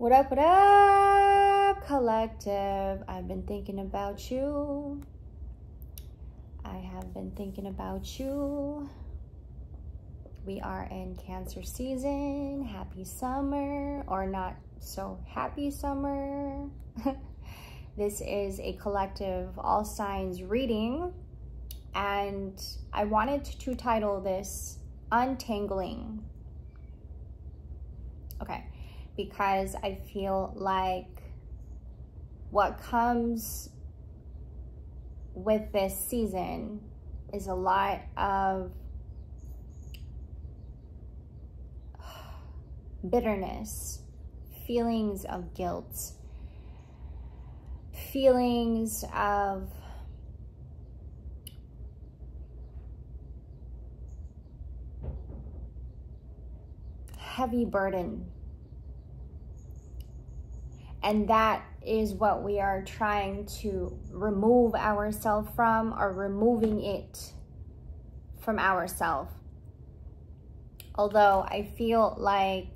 What up, collective? I've been thinking about you. I have been thinking about you. We are in Cancer season. Happy summer, or not so happy summer. This is a collective all signs reading, and I wanted to title this Untangling. Okay, because I feel like what comes with this season is a lot of bitterness, feelings of guilt, feelings of heavy burden. And that is what we are trying to remove ourselves from, or removing it from ourselves. Although I feel like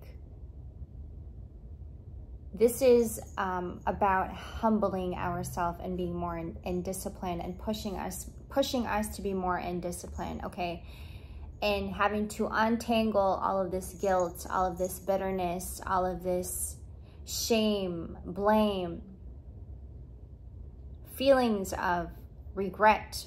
this is about humbling ourselves and being more in discipline, and pushing us to be more in discipline, okay? And having to untangle all of this guilt, all of this bitterness, all of this shame, blame, feelings of regret.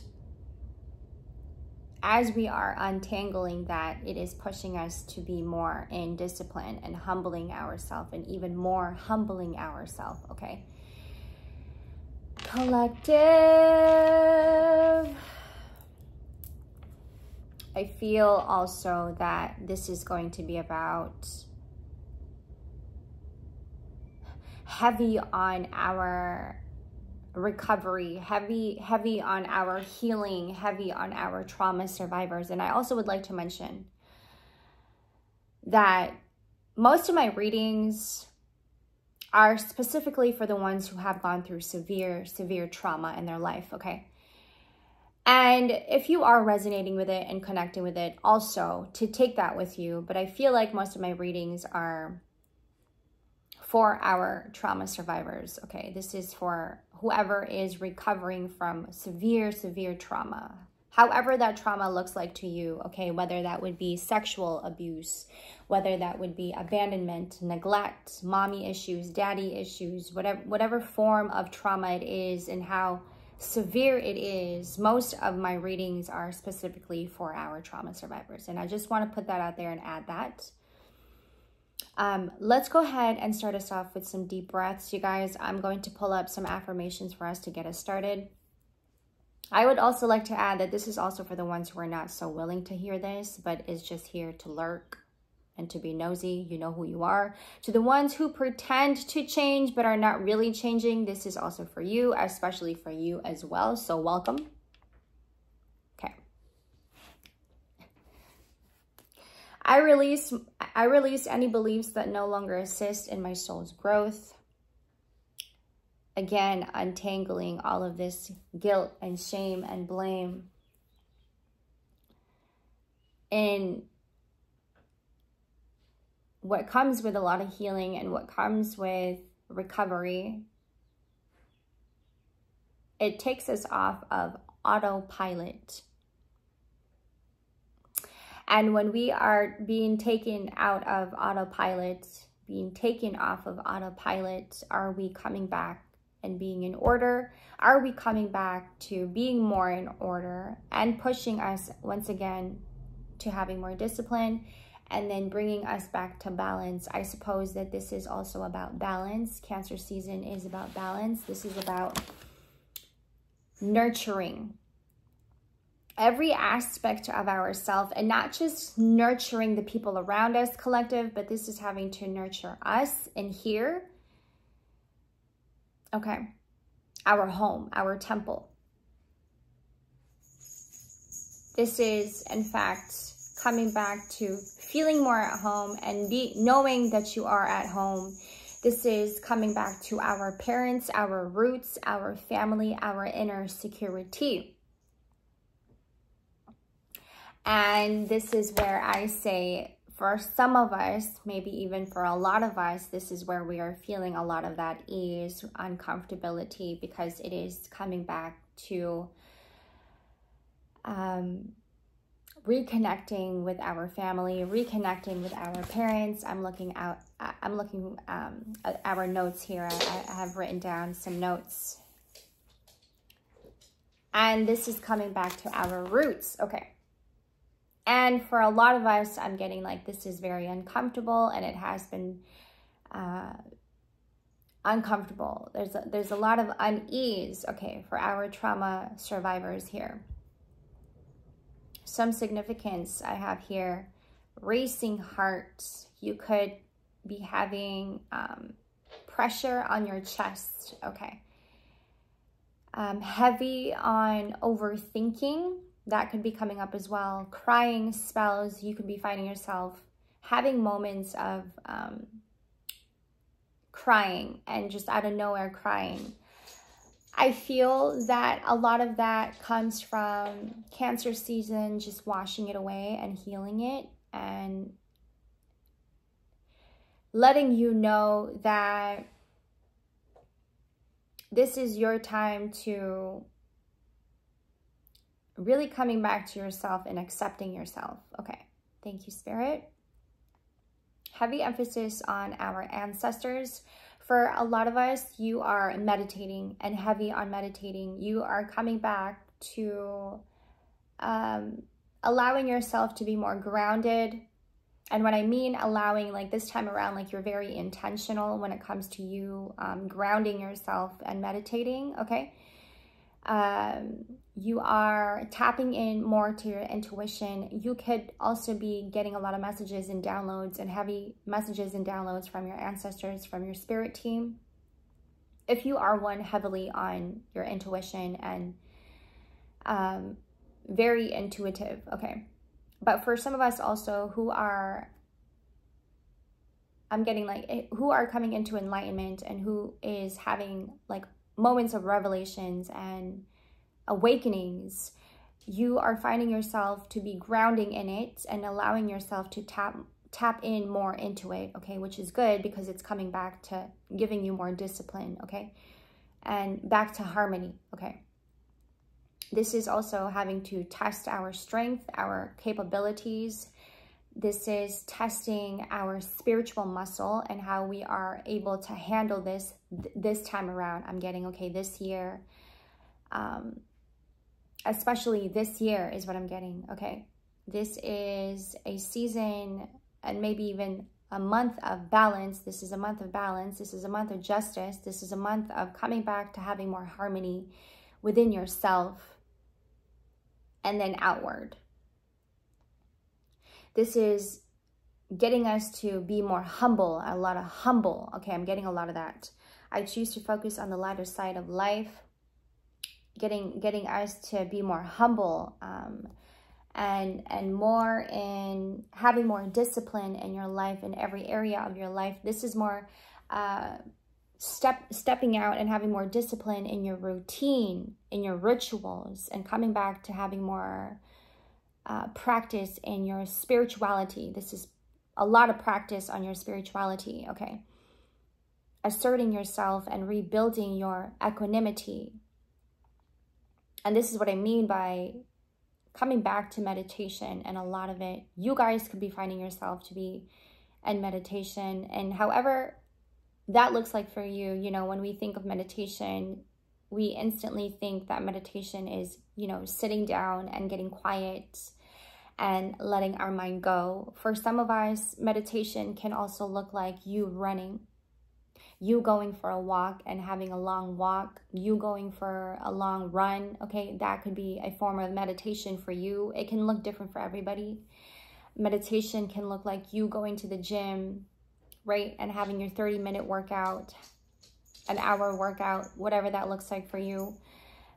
As we are untangling that, it is pushing us to be more in discipline and humbling ourselves, and even more humbling ourselves, okay? Collective. I feel also that this is going to be about heavy on our recovery, heavy on our healing, heavy on our trauma survivors. And I also would like to mention that most of my readings are specifically for the ones who have gone through severe trauma in their life, okay? And if you are resonating with it and connecting with it, also to take that with you. But I feel like most of my readings are for our trauma survivors, okay? This is for whoever is recovering from severe trauma. However that trauma looks like to you, okay? Whether that would be sexual abuse, whether that would be abandonment, neglect, mommy issues, daddy issues, whatever form of trauma it is and how severe it is. Most of my readings are specifically for our trauma survivors. And I just want to put that out there and add that. Let's go ahead and start us off with some deep breaths, you guys. I'm going to pull up some affirmations for us to get us started. I would also like to add that this is also for the ones who are not so willing to hear this, but is just here to lurk and to be nosy. You know who you are. To the ones who pretend to change but are not really changing, this is also for you, especially for you as well. So welcome. Okay. I release any beliefs that no longer assist in my soul's growth. Again, untangling all of this guilt and shame and blame. And what comes with a lot of healing and what comes with recovery, it takes us off of autopilot. And when we are being taken out of autopilot, being taken off of autopilot, are we coming back and being in order? Are we coming back to being more in order and pushing us once again to having more discipline, and then bringing us back to balance? I suppose that this is also about balance. Cancer season is about balance. This is about nurturing every aspect of ourselves, and not just nurturing the people around us, collective, but this is having to nurture us in here. Okay. Our home, our temple. This is, in fact, coming back to feeling more at home and knowing that you are at home. This is coming back to our parents, our roots, our family, our inner security. And this is where I say, For some of us, maybe even for a lot of us, this is where we are feeling a lot of that ease, uncomfortability, because it is coming back to reconnecting with our family, reconnecting with our parents. I'm looking at our notes here. I have written down some notes. And this is coming back to our roots. Okay. And for a lot of us, I'm getting like this is very uncomfortable, and it has been uncomfortable. There's a lot of unease, okay, for our trauma survivors here. Some significance I have here, racing heart. You could be having pressure on your chest, okay. Heavy on overthinking. That could be coming up as well. Crying spells. You could be finding yourself having moments of crying and just out of nowhere crying. I feel that a lot of that comes from Cancer season, just washing it away and healing it and letting you know that this is your time to really coming back to yourself and accepting yourself. Okay, thank you, Spirit. Heavy emphasis on our ancestors. For a lot of us, you are meditating and heavy on meditating. You are coming back to allowing yourself to be more grounded. And when I mean allowing, like this time around, like you're very intentional when it comes to you grounding yourself and meditating, okay? You are tapping in more to your intuition. You could also be getting a lot of messages and downloads and heavy messages and downloads from your ancestors, from your spirit team. If you are one heavily on your intuition and very intuitive, okay. But for some of us also who are, I'm getting like, who are coming into enlightenment and who is having like moments of revelations and awakenings, you are finding yourself to be grounding in it and allowing yourself to tap in more into it, okay, which is good because it's coming back to giving you more discipline, okay, and back to harmony, okay. This is also having to test our strength, our capabilities. This is testing our spiritual muscle and how we are able to handle this time around. I'm getting, okay, this year, especially this year is what I'm getting, okay? This is a season and maybe even a month of balance. This is a month of balance. This is a month of justice. This is a month of coming back to having more harmony within yourself and then outward. This is getting us to be more humble, a lot of humble. Okay, I'm getting a lot of that. I choose to focus on the lighter side of life, getting us to be more humble and more in having more discipline in your life, in every area of your life. This is more stepping out and having more discipline in your routine, in your rituals, and coming back to having more practice in your spirituality. This is a lot of practice on your spirituality, okay? Asserting yourself and rebuilding your equanimity. And this is what I mean by coming back to meditation, and a lot of it, you guys could be finding yourself to be in meditation, and however that looks like for you. You know, when we think of meditation, we instantly think that meditation is, you know, sitting down and getting quiet and letting our mind go. For some of us, meditation can also look like you running, you going for a walk and having a long walk, you going for a long run, okay? That could be a form of meditation for you. It can look different for everybody. Meditation can look like you going to the gym, right? And having your 30-minute workout, an hour workout, whatever that looks like for you.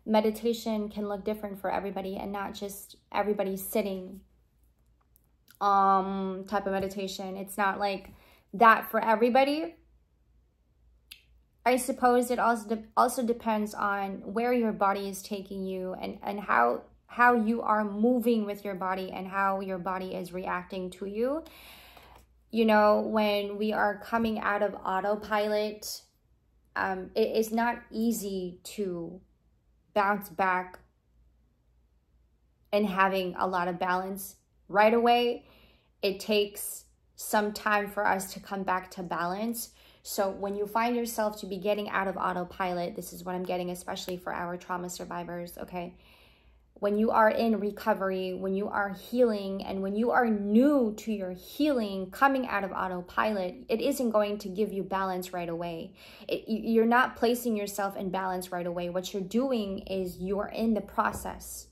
Meditation can look different for everybody, and not just everybody sitting type of meditation. It's not like that for everybody. I suppose it also depends on where your body is taking you, and how you are moving with your body and how your body is reacting to you. You know, when we are coming out of autopilot, it is not easy to bounce back and having a lot of balance right away. It takes some time for us to come back to balance. So when you find yourself to be getting out of autopilot, this is what I'm getting, especially for our trauma survivors, okay? When you are in recovery, when you are healing, and when you are new to your healing, coming out of autopilot, it isn't going to give you balance right away. You're not placing yourself in balance right away. What you're doing is you're in the process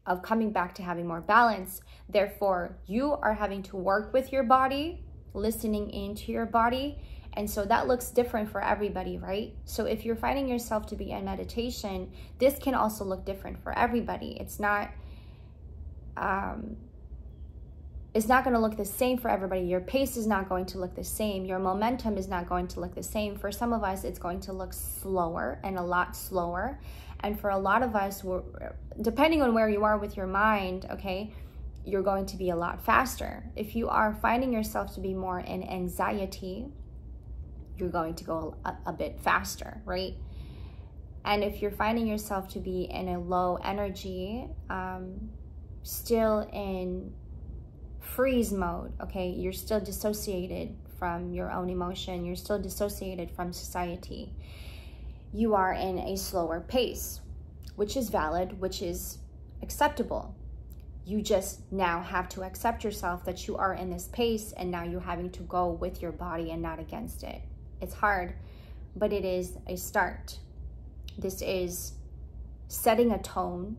of coming back to having more balance. Therefore, you are having to work with your body, listening into your body. And so that looks different for everybody, right? So if you're finding yourself to be in meditation, this can also look different for everybody. It's not going to look the same for everybody. Your pace is not going to look the same. Your momentum is not going to look the same. For some of us, it's going to look slower and a lot slower. And for a lot of us, depending on where you are with your mind, okay, you're going to be a lot faster. If you are finding yourself to be more in anxiety, you're going to go a bit faster, right? And if you're finding yourself to be in a low energy, still in freeze mode, okay, you're still dissociated from your own emotion, you're still dissociated from society, you are in a slower pace, which is valid, which is acceptable. You just now have to accept yourself that you are in this pace, and now you're having to go with your body and not against it. It's hard, but it is a start. This is setting a tone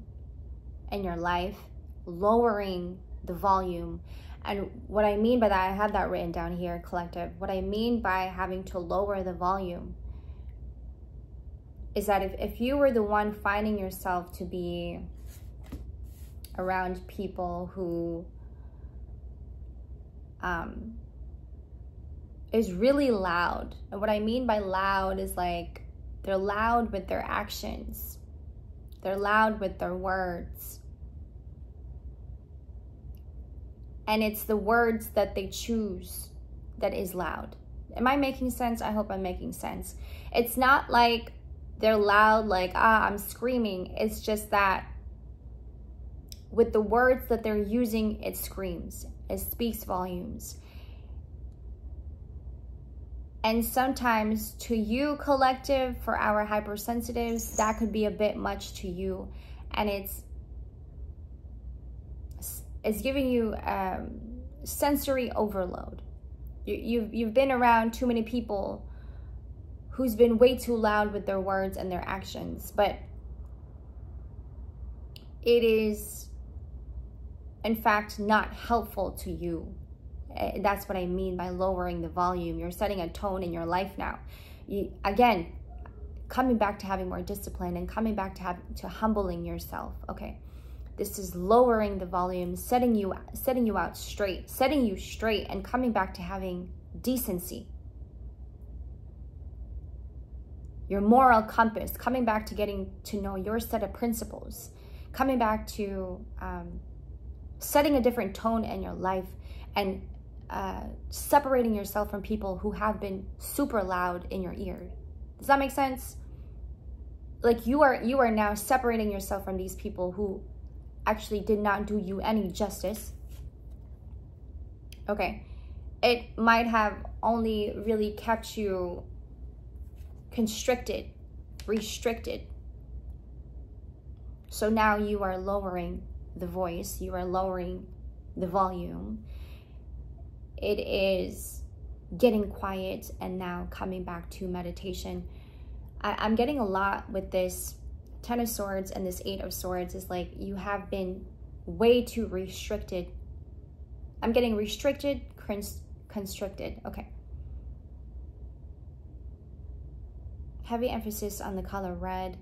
in your life, lowering the volume. And what I mean by that, I have that written down here, collective. What I mean by having to lower the volume is that if you were the one finding yourself to be around people who is really loud. And what I mean by loud is like, they're loud with their actions. They're loud with their words. And it's the words that they choose that is loud. Am I making sense? I hope I'm making sense. It's not like they're loud, like, I'm screaming. It's just that with the words that they're using, it screams. It speaks volumes. And sometimes to you, collective, for our hypersensitives, that could be a bit much to you. And it's giving you sensory overload. You've been around too many people who's been way too loud with their words and their actions. But it is, in fact, not helpful to you. That's what I mean by lowering the volume. You're setting a tone in your life now. Again, coming back to having more discipline and coming back to humbling yourself. Okay, this is lowering the volume, setting you out straight, setting you straight, and coming back to having decency. Your moral compass, coming back to getting to know your set of principles, coming back to setting a different tone in your life, and separating yourself from people who have been super loud in your ear. Does that make sense? Like you are now separating yourself from these people who actually did not do you any justice. Okay, it might have only really kept you constricted, restricted. So now you are lowering the voice, you are lowering the volume. It is getting quiet and now coming back to meditation. I'm getting a lot with this 10 of Swords and this 8 of Swords. Is like you have been way too restricted. I'm getting restricted, constricted. Okay. Heavy emphasis on the color red.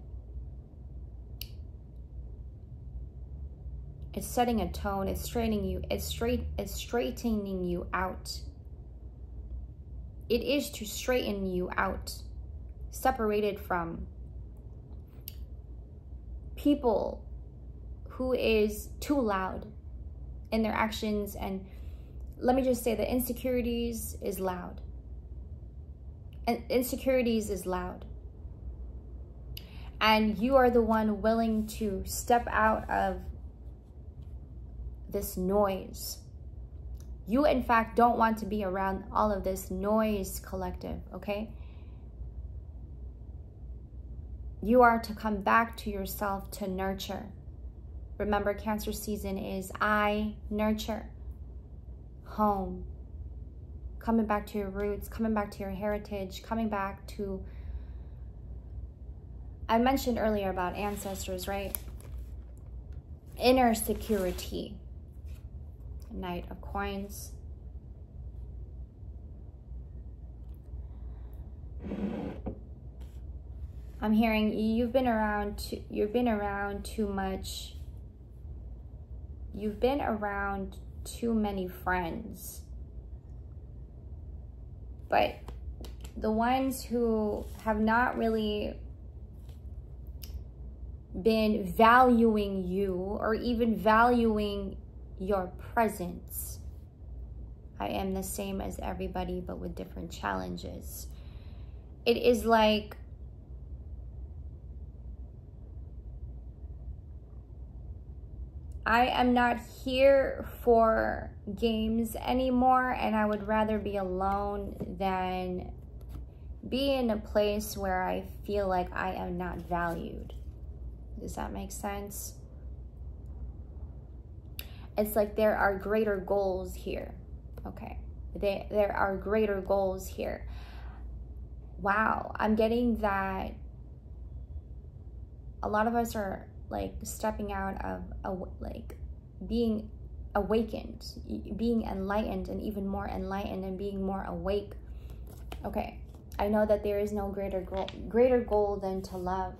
It's setting a tone. It's straightening you. It's straightening you out. It is to straighten you out, separated from people who is too loud in their actions and let me just say that insecurities is loud. And insecurities is loud. And you are the one willing to step out of this noise. You, in fact, don't want to be around all of this noise collective, okay? You are to come back to yourself to nurture. Remember, Cancer season is I nurture. Home. Coming back to your roots, coming back to your heritage, coming back to... I mentioned earlier about ancestors, right? Inner security. Knight of Coins. I'm hearing you've been around too much. You've been around too many friends. But the ones who have not really been valuing you or even valuing your presence. I am the same as everybody, but with different challenges. It is like I am not here for games anymore, and I would rather be alone than be in a place where I feel like I am not valued. Does that make sense? It's like there are greater goals here. Okay. There are greater goals here. Wow. I'm getting that a lot of us are like stepping out of like being awakened, being enlightened, and even more enlightened and being more awake. Okay. I know that there is no greater goal than to love.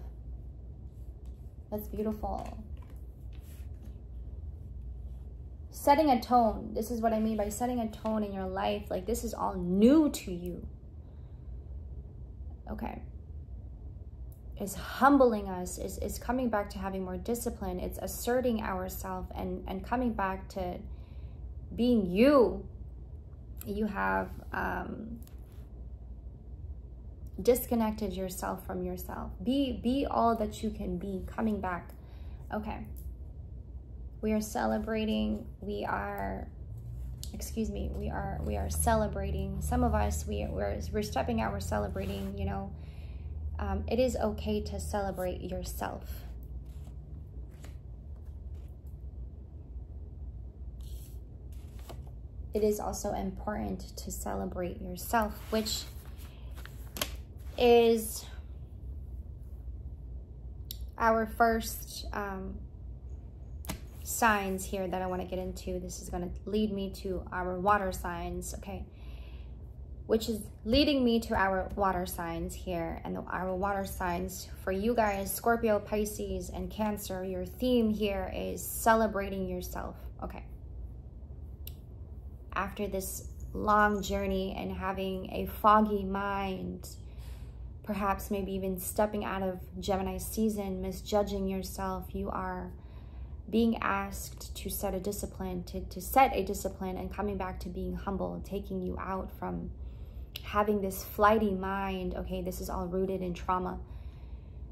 That's beautiful. Setting a tone. This is what I mean by setting a tone in your life. Like this is all new to you. Okay. It's humbling us. It's coming back to having more discipline. It's asserting ourselves and coming back to being you. You have disconnected yourself from yourself. Be all that you can be. Coming back. Okay. We are celebrating. We are celebrating. Some of us, we're stepping out. We're celebrating. You know, it is okay to celebrate yourself. It is also important to celebrate yourself, which is our first signs here that I want to get into. This is going to lead me to our water signs, okay? Which is leading me to our water signs here. And our water signs for you guys, Scorpio, Pisces, and Cancer, your theme here is celebrating yourself, okay? After this long journey and having a foggy mind, perhaps maybe even stepping out of Gemini season, misjudging yourself, you are being asked to set a discipline, to set a discipline and coming back to being humble, taking you out from having this flighty mind. Okay, this is all rooted in trauma.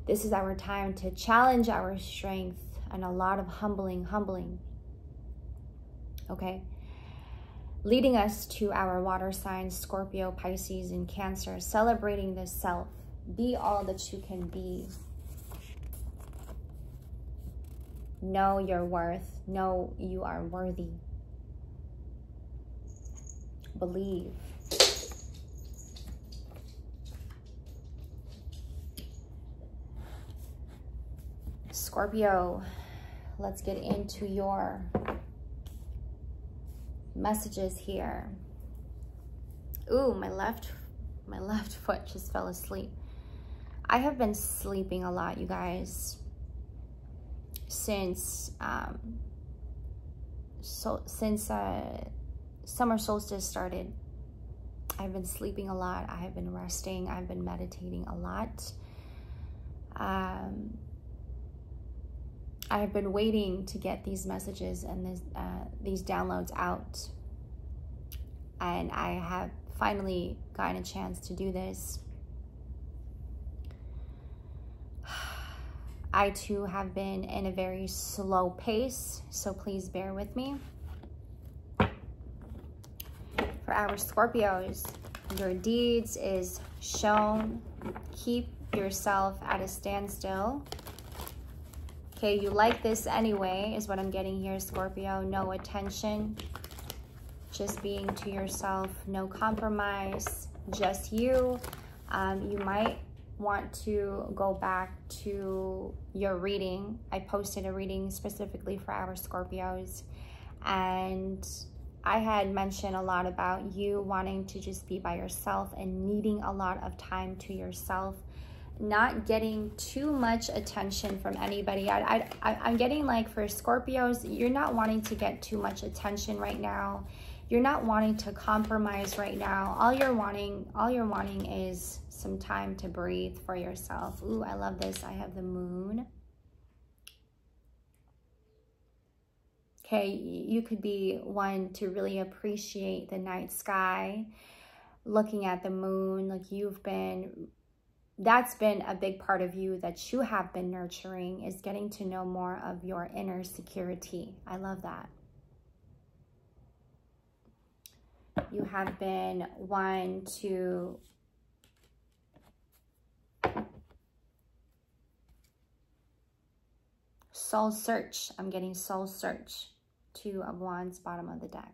This is our time to challenge our strength and a lot of humbling. Okay, leading us to our water signs, Scorpio, Pisces, and Cancer, celebrating the self. Be all that you can be. Know your worth. Know you are worthy. Believe. Scorpio, let's get into your messages here. Ooh, my left foot just fell asleep. I have been sleeping a lot, you guys, since summer solstice started. I've been sleeping a lot. I have been resting. I've been meditating a lot. I've been waiting to get these messages and these downloads out. and I have finally gotten a chance to do this. I too have been in a very slow pace, so please bear with me. For our Scorpios, your deeds is shown. Keep yourself at a standstill. Okay, you like this anyway, is what I'm getting here, Scorpio. No attention, just being to yourself, no compromise, just you. You might want to go back to your reading. I posted a reading specifically for our Scorpios, and I had mentioned a lot about you wanting to just be by yourself and needing a lot of time to yourself, not getting too much attention from anybody. I'm getting like for Scorpios, you're not wanting to get too much attention right now. You're not wanting to compromise right now. All you're wanting is some time to breathe for yourself. Ooh, I love this. I have the moon. Okay, you could be one to really appreciate the night sky, looking at the moon. Like that's been a big part of you that you have been nurturing, is getting to know more of your inner security. I love that. You have been one to soul search. I'm getting soul search. 2 of Wands, bottom of the deck.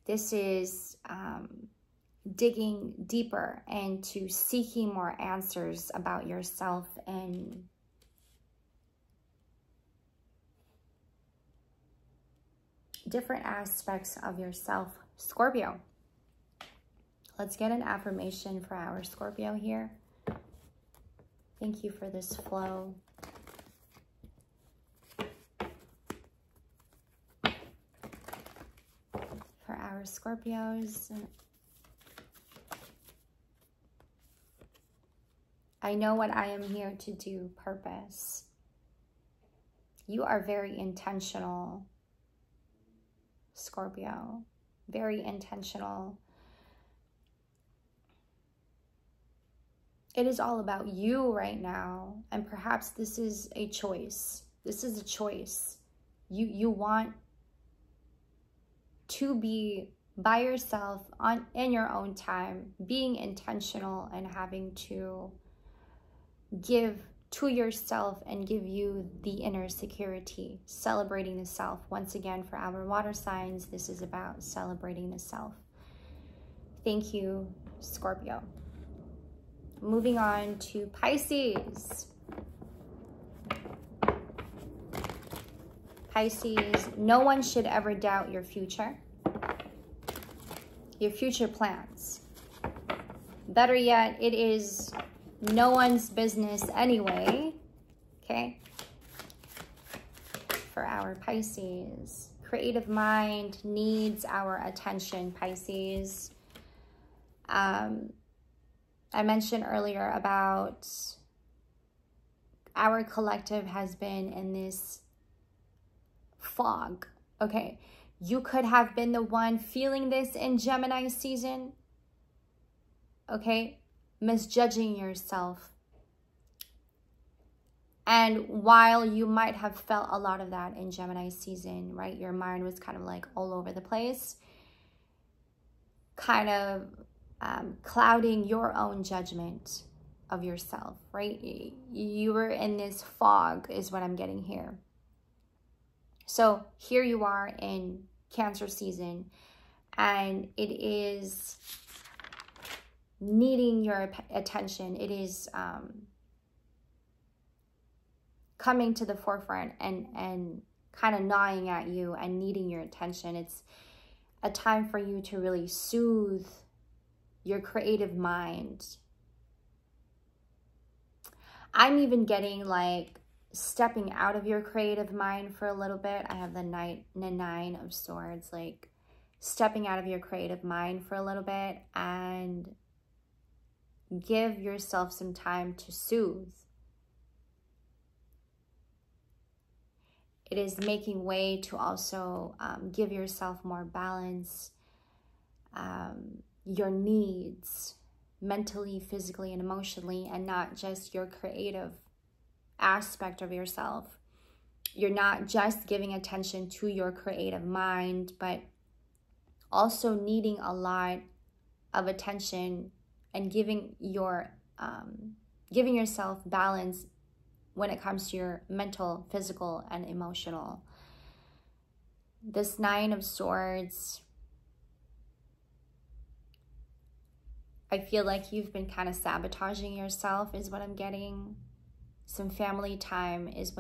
This is digging deeper into seeking more answers about yourself and different aspects of yourself, Scorpio. Let's get an affirmation for our Scorpio here. Thank you for this flow. For our Scorpios, I know what I am here to do, purpose. You are very intentional, Scorpio, very intentional. It is all about you right now, and perhaps this is a choice. This is a choice. You want to be by yourself in your own time, being intentional and having to give to yourself and give you the inner security, celebrating the self. Once again, for our water signs, this is about celebrating the self. Thank you, Scorpio. Moving on to Pisces. Pisces, no one should ever doubt your future plans. Better yet, it is no one's business anyway, okay? For our Pisces, creative mind needs our attention, Pisces. I mentioned earlier about our collective has been in this fog, okay? You could have been the one feeling this in Gemini season, okay? Misjudging yourself. And while you might have felt a lot of that in Gemini season, right? Your mind was kind of like all over the place, kind of clouding your own judgment of yourself, right? You were in this fog is what I'm getting here. So here you are in Cancer season, and it is needing your attention. It is coming to the forefront and kind of gnawing at you and needing your attention. It's a time for you to really soothe your creative mind. I'm even getting like stepping out of your creative mind for a little bit. I have the 9 of Swords, like stepping out of your creative mind for a little bit and give yourself some time to soothe. It is making way to also give yourself more balance, your needs, mentally, physically, and emotionally, and not just your creative aspect of yourself. You're not just giving attention to your creative mind, but also needing a lot of attention and giving yourself balance when it comes to your mental, physical, and emotional. This Nine of Swords, I feel like you've been kind of sabotaging yourself is what I'm getting. Some family time is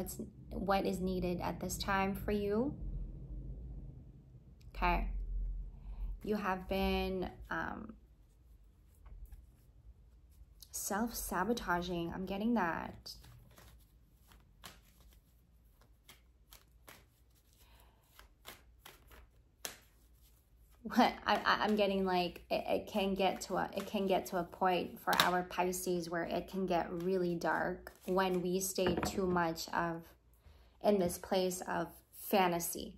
what is needed at this time for you. Okay. You have been self-sabotaging. I'm getting that. What I'm getting, like, it can get to a point for our Pisces where it can get really dark when we stay too much in this place of fantasy,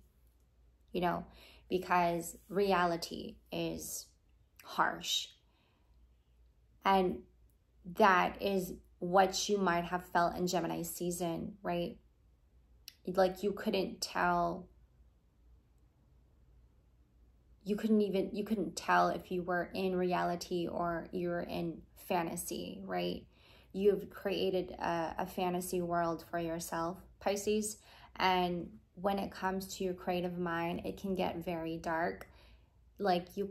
you know, because reality is harsh. And that is what you might have felt in Gemini season, right? Like you couldn't tell. You couldn't tell if you were in reality or you were in fantasy, right? You've created a fantasy world for yourself, Pisces. And when it comes to your creative mind, it can get very dark. Like you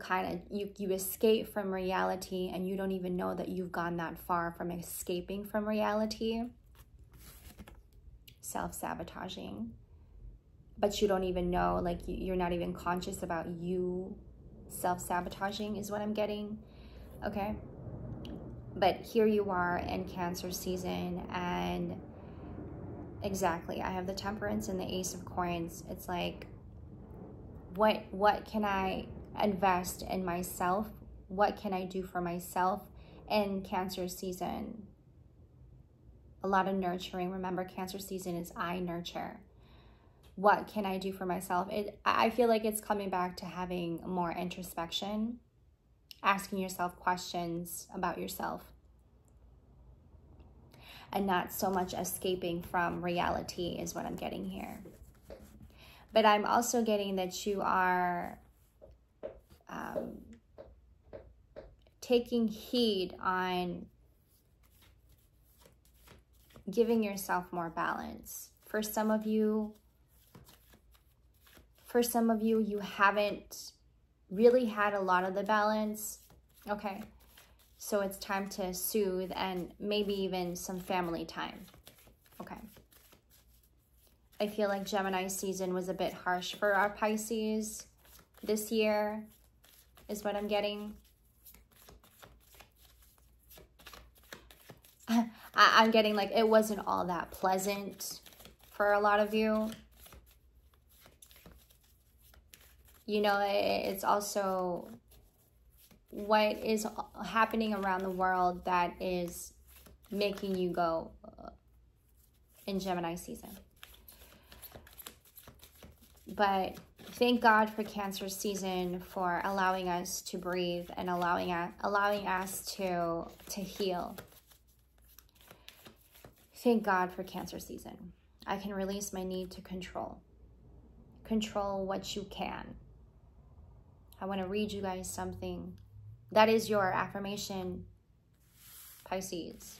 escape from reality and you don't even know that you've gone that far from escaping from reality. Self-sabotaging. But you don't even know, like you're not even conscious about you self-sabotaging is what I'm getting, okay? But here you are in Cancer season, and exactly, I have the Temperance and the Ace of Coins. It's like, what can I invest in myself? What can I do for myself in Cancer season? A lot of nurturing. Remember, Cancer season is I nurture. What can I do for myself? I feel like it's coming back to having more introspection, asking yourself questions about yourself, and not so much escaping from reality is what I'm getting here. But I'm also getting that you are taking heed on giving yourself more balance. For some of you, you haven't really had a lot of the balance, okay? So it's time to soothe and maybe even some family time, okay? I feel like Gemini season was a bit harsh for our Pisces this year, is what I'm getting. I'm getting like it wasn't all that pleasant for a lot of you. You know, it's also what is happening around the world that is making you go in Gemini season. But thank God for Cancer season for allowing us to breathe and allowing us to heal. Thank God for Cancer season. I can release my need to control. Control what you can. I want to read you guys something. That is your affirmation, Pisces.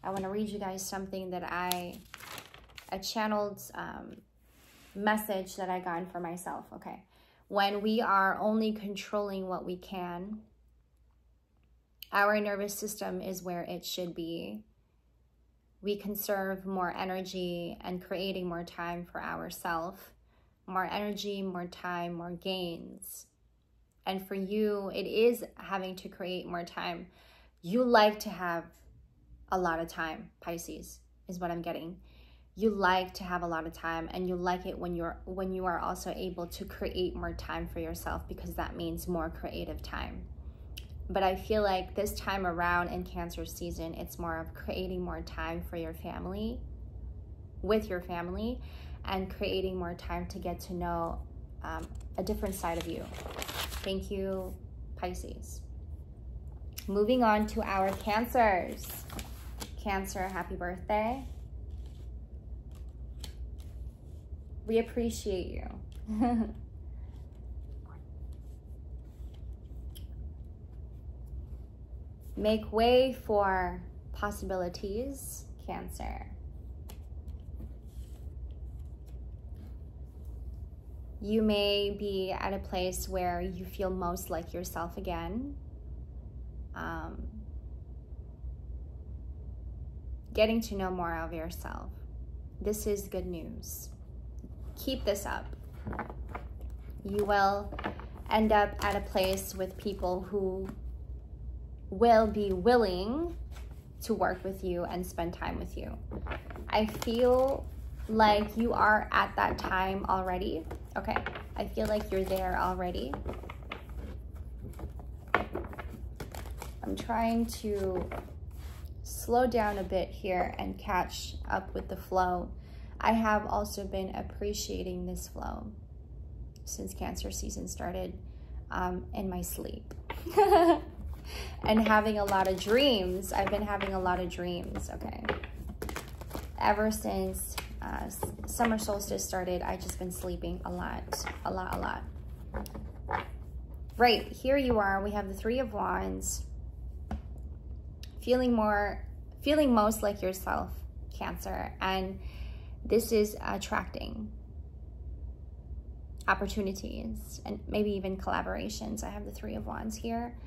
I want to read you guys something that a channeled message that I got for myself, okay? When we are only controlling what we can, our nervous system is where it should be. We conserve more energy and creating more time for ourselves. More energy, more time, more gains. And for you, it is having to create more time. You like to have a lot of time, Pisces, is what I'm getting. You like to have a lot of time, and you like it when you are also able to create more time for yourself, because that means more creative time. But I feel like this time around in Cancer season, it's more of creating more time for your family, with your family, and creating more time to get to know a different side of you. Thank you, Pisces. Moving on to our Cancers. Cancer, happy birthday. We appreciate you. Make way for possibilities, Cancer. You may be at a place where you feel most like yourself again. Getting to know more of yourself. This is good news. Keep this up. You will end up at a place with people who will be willing to work with you and spend time with you. I feel like you are at that time already. Okay, I feel like you're there already. I'm trying to slow down a bit here and catch up with the flow. I have also been appreciating this flow since Cancer season started in my sleep. And having a lot of dreams. I've been having a lot of dreams, okay? Ever since summer solstice started, I've just been sleeping a lot. Right, here you are. We have the Three of Wands. Feeling most like yourself, Cancer. And this is attracting opportunities and maybe even collaborations. I have the Three of Wands here.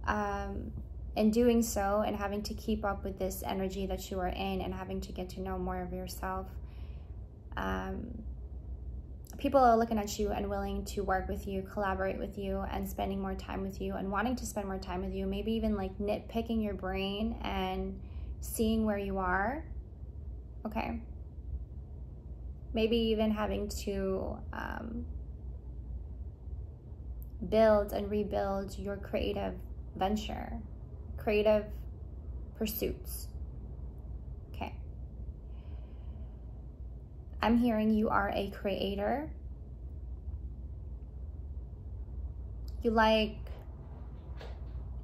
And doing so and having to keep up with this energy that you are in and having to get to know more of yourself. People are looking at you and willing to work with you, collaborate with you, and spending more time with you and wanting to spend more time with you. Maybe even like nitpicking your brain and seeing where you are. Okay. Maybe even having to build and rebuild your creative venture, creative pursuits. Okay. I'm hearing you are a creator. You like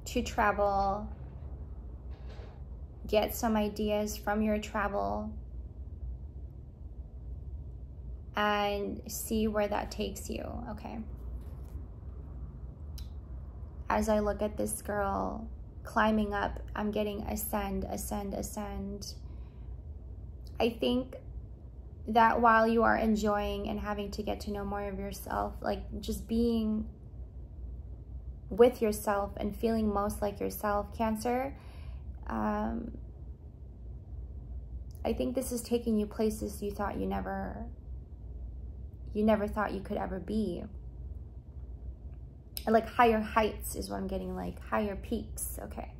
to travel, get some ideas from your travel, and see where that takes you, okay? As I look at this girl climbing up, I'm getting ascend, ascend, ascend. I think that while you are enjoying and having to get to know more of yourself, like just being with yourself and feeling most like yourself, Cancer, I think this is taking you places you thought you never thought you could ever be. Like higher heights is what I'm getting, like higher peaks, okay.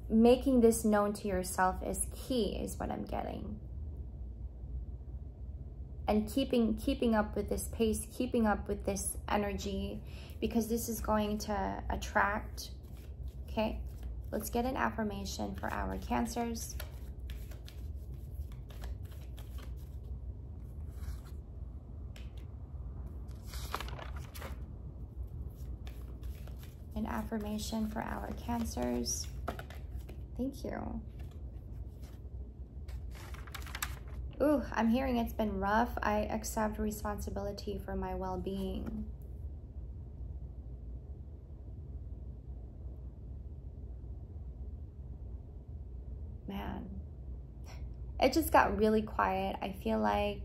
Making this known to yourself is key, is what I'm getting. And keeping up with this pace, keeping up with this energy, because this is going to attract, okay? Let's get an affirmation for our Cancers. An affirmation for our Cancers. Thank you. Ooh, I'm hearing it's been rough. I accept responsibility for my well-being. Man, it just got really quiet. I feel like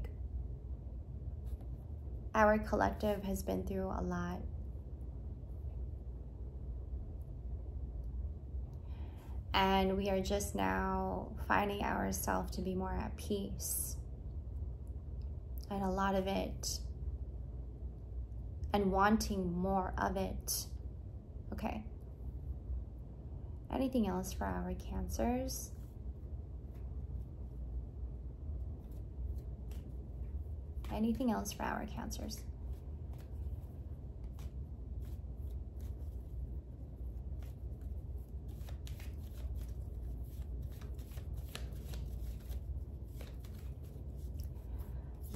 our collective has been through a lot. And we are just now finding ourselves to be more at peace. And a lot of it. And wanting more of it. Okay. Anything else for our Cancers? Anything else for our Cancers?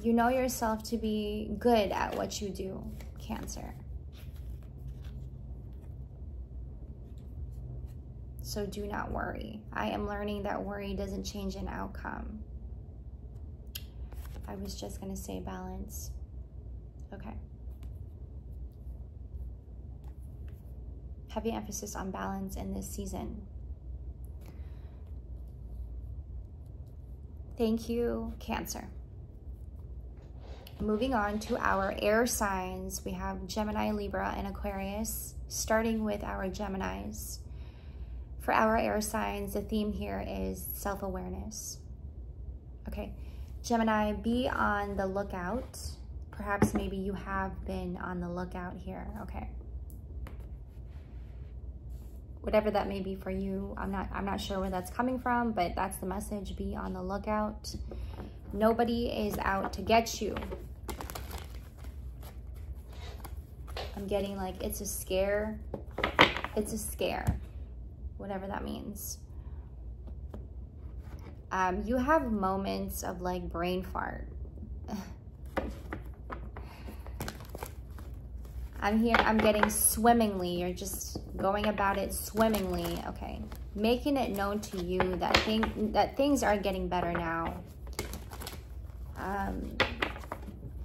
You know yourself to be good at what you do, Cancer. So do not worry. I am learning that worry doesn't change an outcome. I was just going to say balance. Okay. Heavy emphasis on balance in this season. Thank you, Cancer. Moving on to our air signs, we have Gemini, Libra, and Aquarius. Starting with our Geminis. For our air signs, the theme here is self-awareness. Okay, Gemini, be on the lookout. Perhaps maybe you have been on the lookout here, okay? Whatever that may be for you, I'm not sure where that's coming from, but that's the message. Be on the lookout. Nobody is out to get you. I'm getting like it's a scare. It's a scare. Whatever that means. You have moments of like brain fart. I'm getting swimmingly. You're just going about it swimmingly. Okay. Making it known to you that things are getting better now.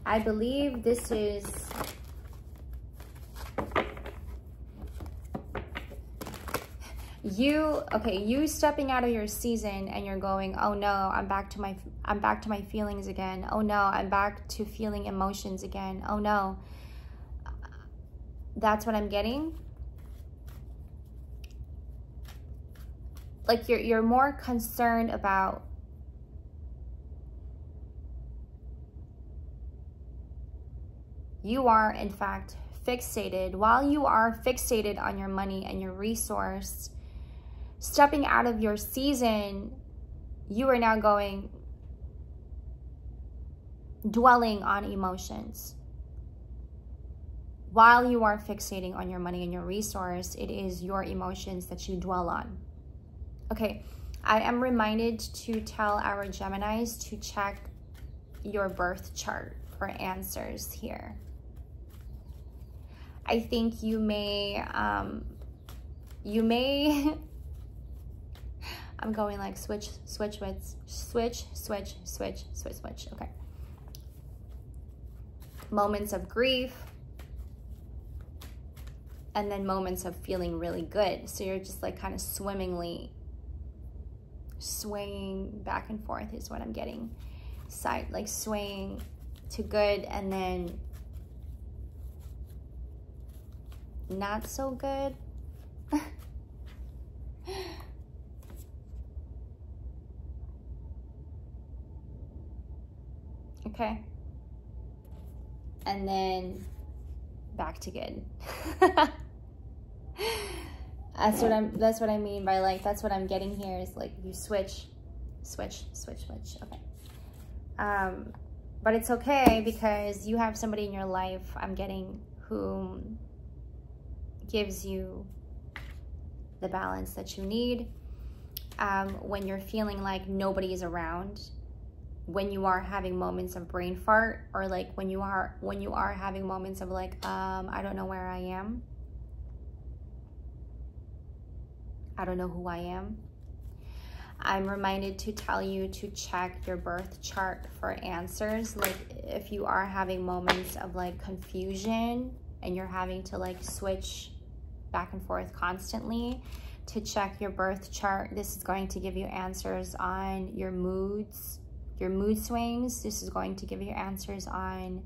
I believe this is you stepping out of your season and you're going, oh no, I'm back to my feelings again. Oh no, I'm back to feeling emotions again. Oh no. That's what I'm getting. Like you're more concerned about you are in fact fixated. While you are fixated on your money and your resource, stepping out of your season, you are now dwelling on emotions. While you are fixating on your money and your resource, it is your emotions that you dwell on. Okay, I am reminded to tell our Geminis to check your birth chart for answers here. I think you may, I'm going like switch, okay. Moments of grief, and then moments of feeling really good. So you're just like kind of swimmingly swaying back and forth is what I'm getting. Like swaying to good and then not so good. Okay. And then back to good. That's what I mean by like, that's what I'm getting here is like you switch. Okay. But it's okay because you have somebody in your life, I'm getting, who gives you the balance that you need. When you're feeling like nobody is around, when you are having moments of brain fart, or like when you are having moments of like, I don't know where I am. I don't know who I am. I'm reminded to tell you to check your birth chart for answers. Like if you are having moments of like confusion and you're having to like switch back and forth constantly, to check your birth chart. This is going to give you answers on your moods, your mood swings. This is going to give you answers on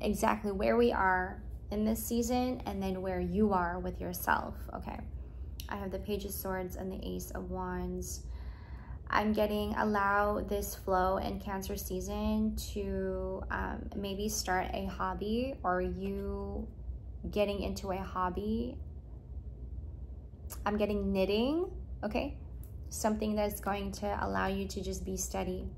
exactly where we are in this season and then where you are with yourself. Okay. I have the Page of Swords and the Ace of Wands. I'm getting, allow this flow in Cancer season to maybe start a hobby, or you getting into a hobby. I'm getting knitting, okay? Something that's going to allow you to just be steady.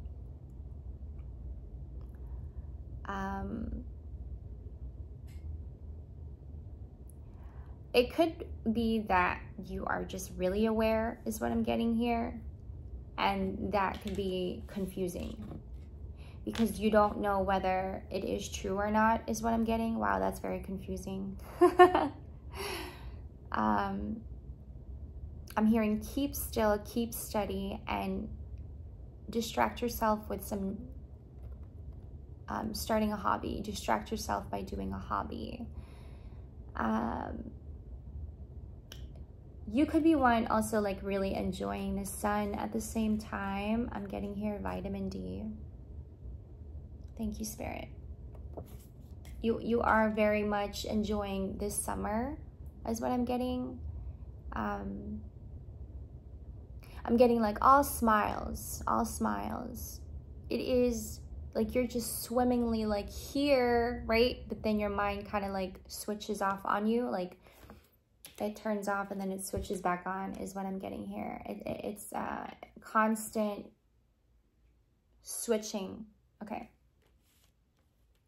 It could be that you are just really aware, is what I'm getting here. And that could be confusing. because you don't know whether it is true or not, is what I'm getting. Wow, that's very confusing. I'm hearing keep still, keep steady, and distract yourself with some, starting a hobby. Distract yourself by doing a hobby. You could be one also like really enjoying the sun at the same time. I'm getting here vitamin D. Thank you, Spirit. You are very much enjoying this summer, is what I'm getting. I'm getting like all smiles, all smiles. It is like you're just swimmingly like here, right? But then your mind kind of like switches off on you, like it turns off and then it switches back on, is what I'm getting here. It's constant switching. Okay.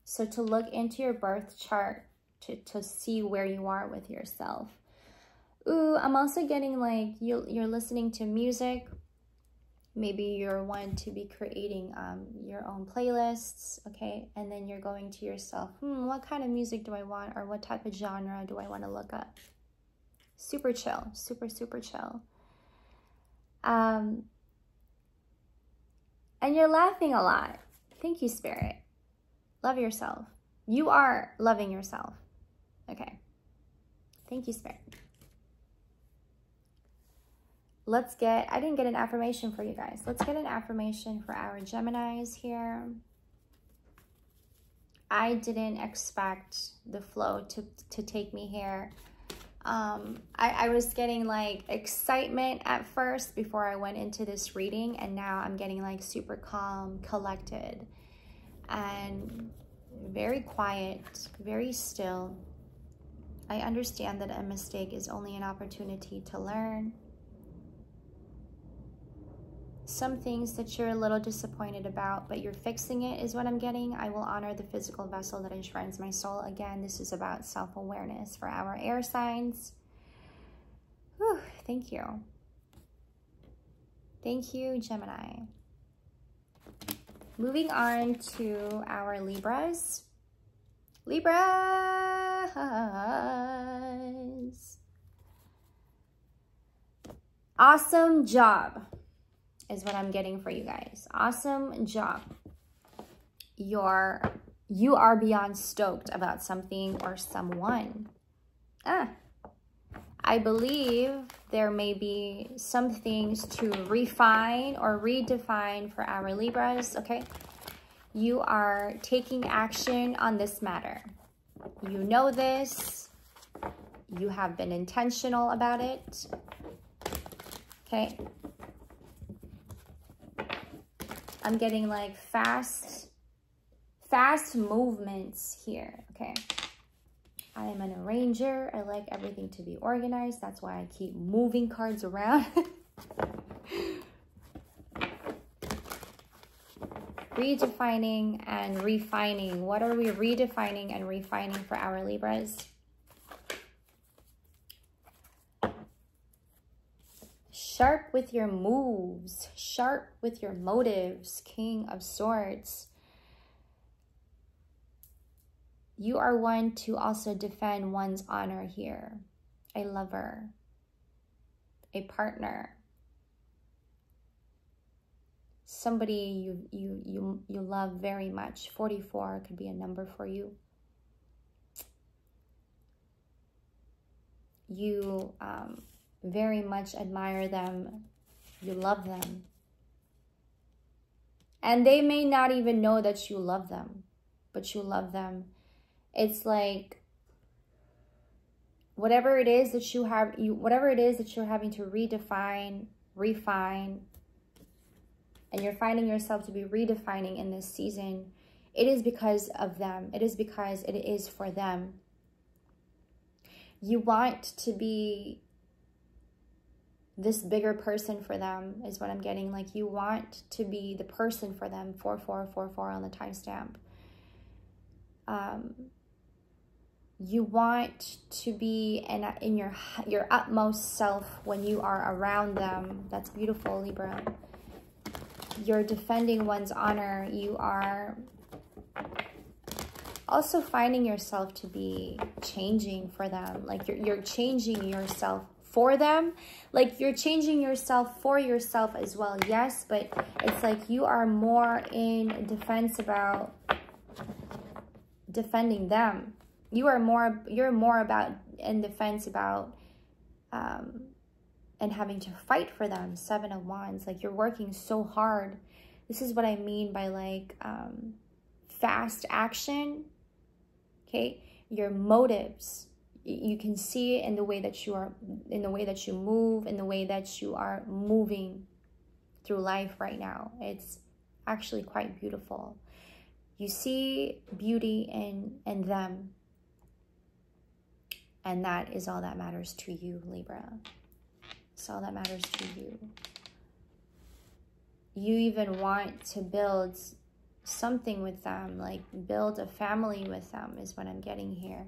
So to look into your birth chart to see where you are with yourself. Ooh, I'm also getting like you're listening to music. Maybe you're one to be creating your own playlists, okay? And then you're going to yourself, what kind of music do I want, or what type of genre do I want to look up? Super chill, super, super chill. And you're laughing a lot. Thank you, Spirit. Love yourself. You are loving yourself. Okay. Thank you, Spirit. Let's get, I didn't get an affirmation for you guys. Let's get an affirmation for our Geminis here. I didn't expect the flow to take me here. I was getting like excitement at first before I went into this reading, and now I'm getting like super calm, collected, and very quiet, very still. I understand that a mistake is only an opportunity to learn. Some things that you're a little disappointed about, but you're fixing it, is what I'm getting. I will honor the physical vessel that enshrines my soul. Again, this is about self-awareness for our air signs. Whew, thank you. Thank you, Gemini. Moving on to our Libras. Libras. Awesome job is what I'm getting for you guys. Awesome job. You are beyond stoked about something or someone. I believe there may be some things to refine or redefine for our Libras, okay? You are taking action on this matter. You know this. You have been intentional about it, okay? I'm getting like fast movements here, okay? I am an arranger. I like everything to be organized. That's why I keep moving cards around. Redefining and refining. What are we redefining and refining for our Libras? Sharp with your moves. Sharp with your motives. King of Swords. You are one to also defend one's honor here. A lover. A partner. Somebody you love very much. 44 could be a number for you. You very much admire them. You love them. And they may not even know that you love them, but you love them. It's like whatever it is that you have, whatever it is that you're having to redefine, refine, and you're finding yourself to be redefining in this season, it is because of them. It is because it is for them. You want to be this bigger person for them, is what I'm getting. Like you want to be the person for them. 4444 on the timestamp. You want to be in your utmost self when you are around them. That's beautiful, Libra. you're defending one's honor. You are also finding yourself to be changing for them. Like you're changing yourself for them. Like you're changing yourself for yourself as well. Yes, but it's like you are more in defense about defending them. You're more about in defense about and having to fight for them. 7 of Wands. Like you're working so hard. This is what I mean by like fast action. Okay, your motives, you can see it in the way that you are, in the way that you move, in the way that you are moving through life right now. It's actually quite beautiful. You see beauty in them, and that is all that matters to you, Libra. It's all that matters to you. You even want to build something with them, like build a family with them is what I'm getting here.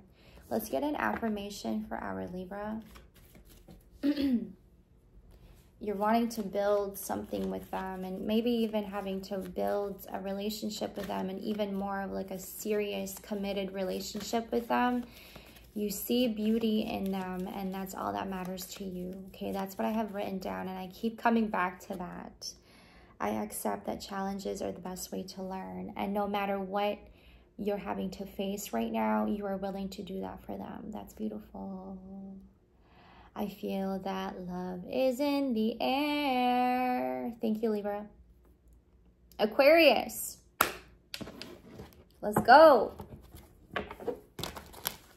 Let's get an affirmation for our Libra. You're wanting to build something with them, and maybe even having to build a relationship with them, and even more of like a serious committed relationship with them. You see beauty in them, and that's all that matters to you. Okay, that's what I have written down, and I keep coming back to that. I accept that challenges are the best way to learn. And no matter what you're having to face right now, you are willing to do that for them. That's beautiful. I feel that love is in the air. Thank you, Libra. Aquarius. Let's go.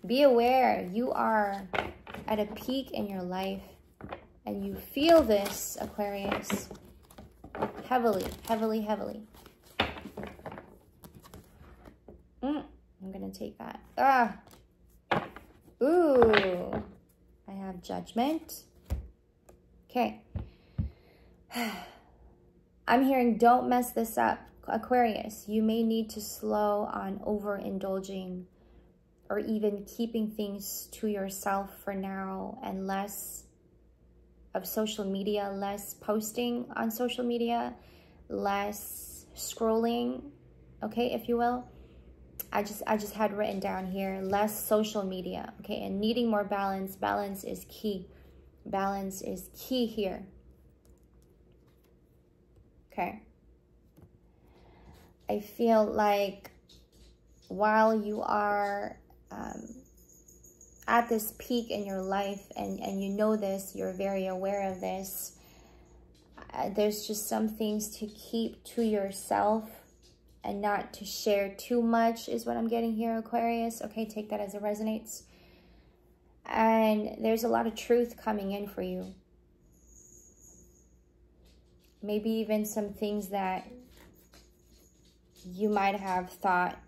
Be aware. You are at a peak in your life, and you feel this, Aquarius. Heavily, heavily, heavily. I'm going to take that. Ooh. I have Judgment. Okay. I'm hearing don't mess this up, Aquarius. You may need to slow on overindulging or even keeping things to yourself for now, and less of social media, less posting on social media, less scrolling, okay, if you will. I just had written down here, less social media, okay, and needing more balance. Balance is key. Balance is key here. Okay. I feel like while you are at this peak in your life, and you know this, you're very aware of this, there's just some things to keep to yourself and not to share too much is what I'm getting here, Aquarius. Okay, take that as it resonates. And there's a lot of truth coming in for you. Maybe even some things that you might have thought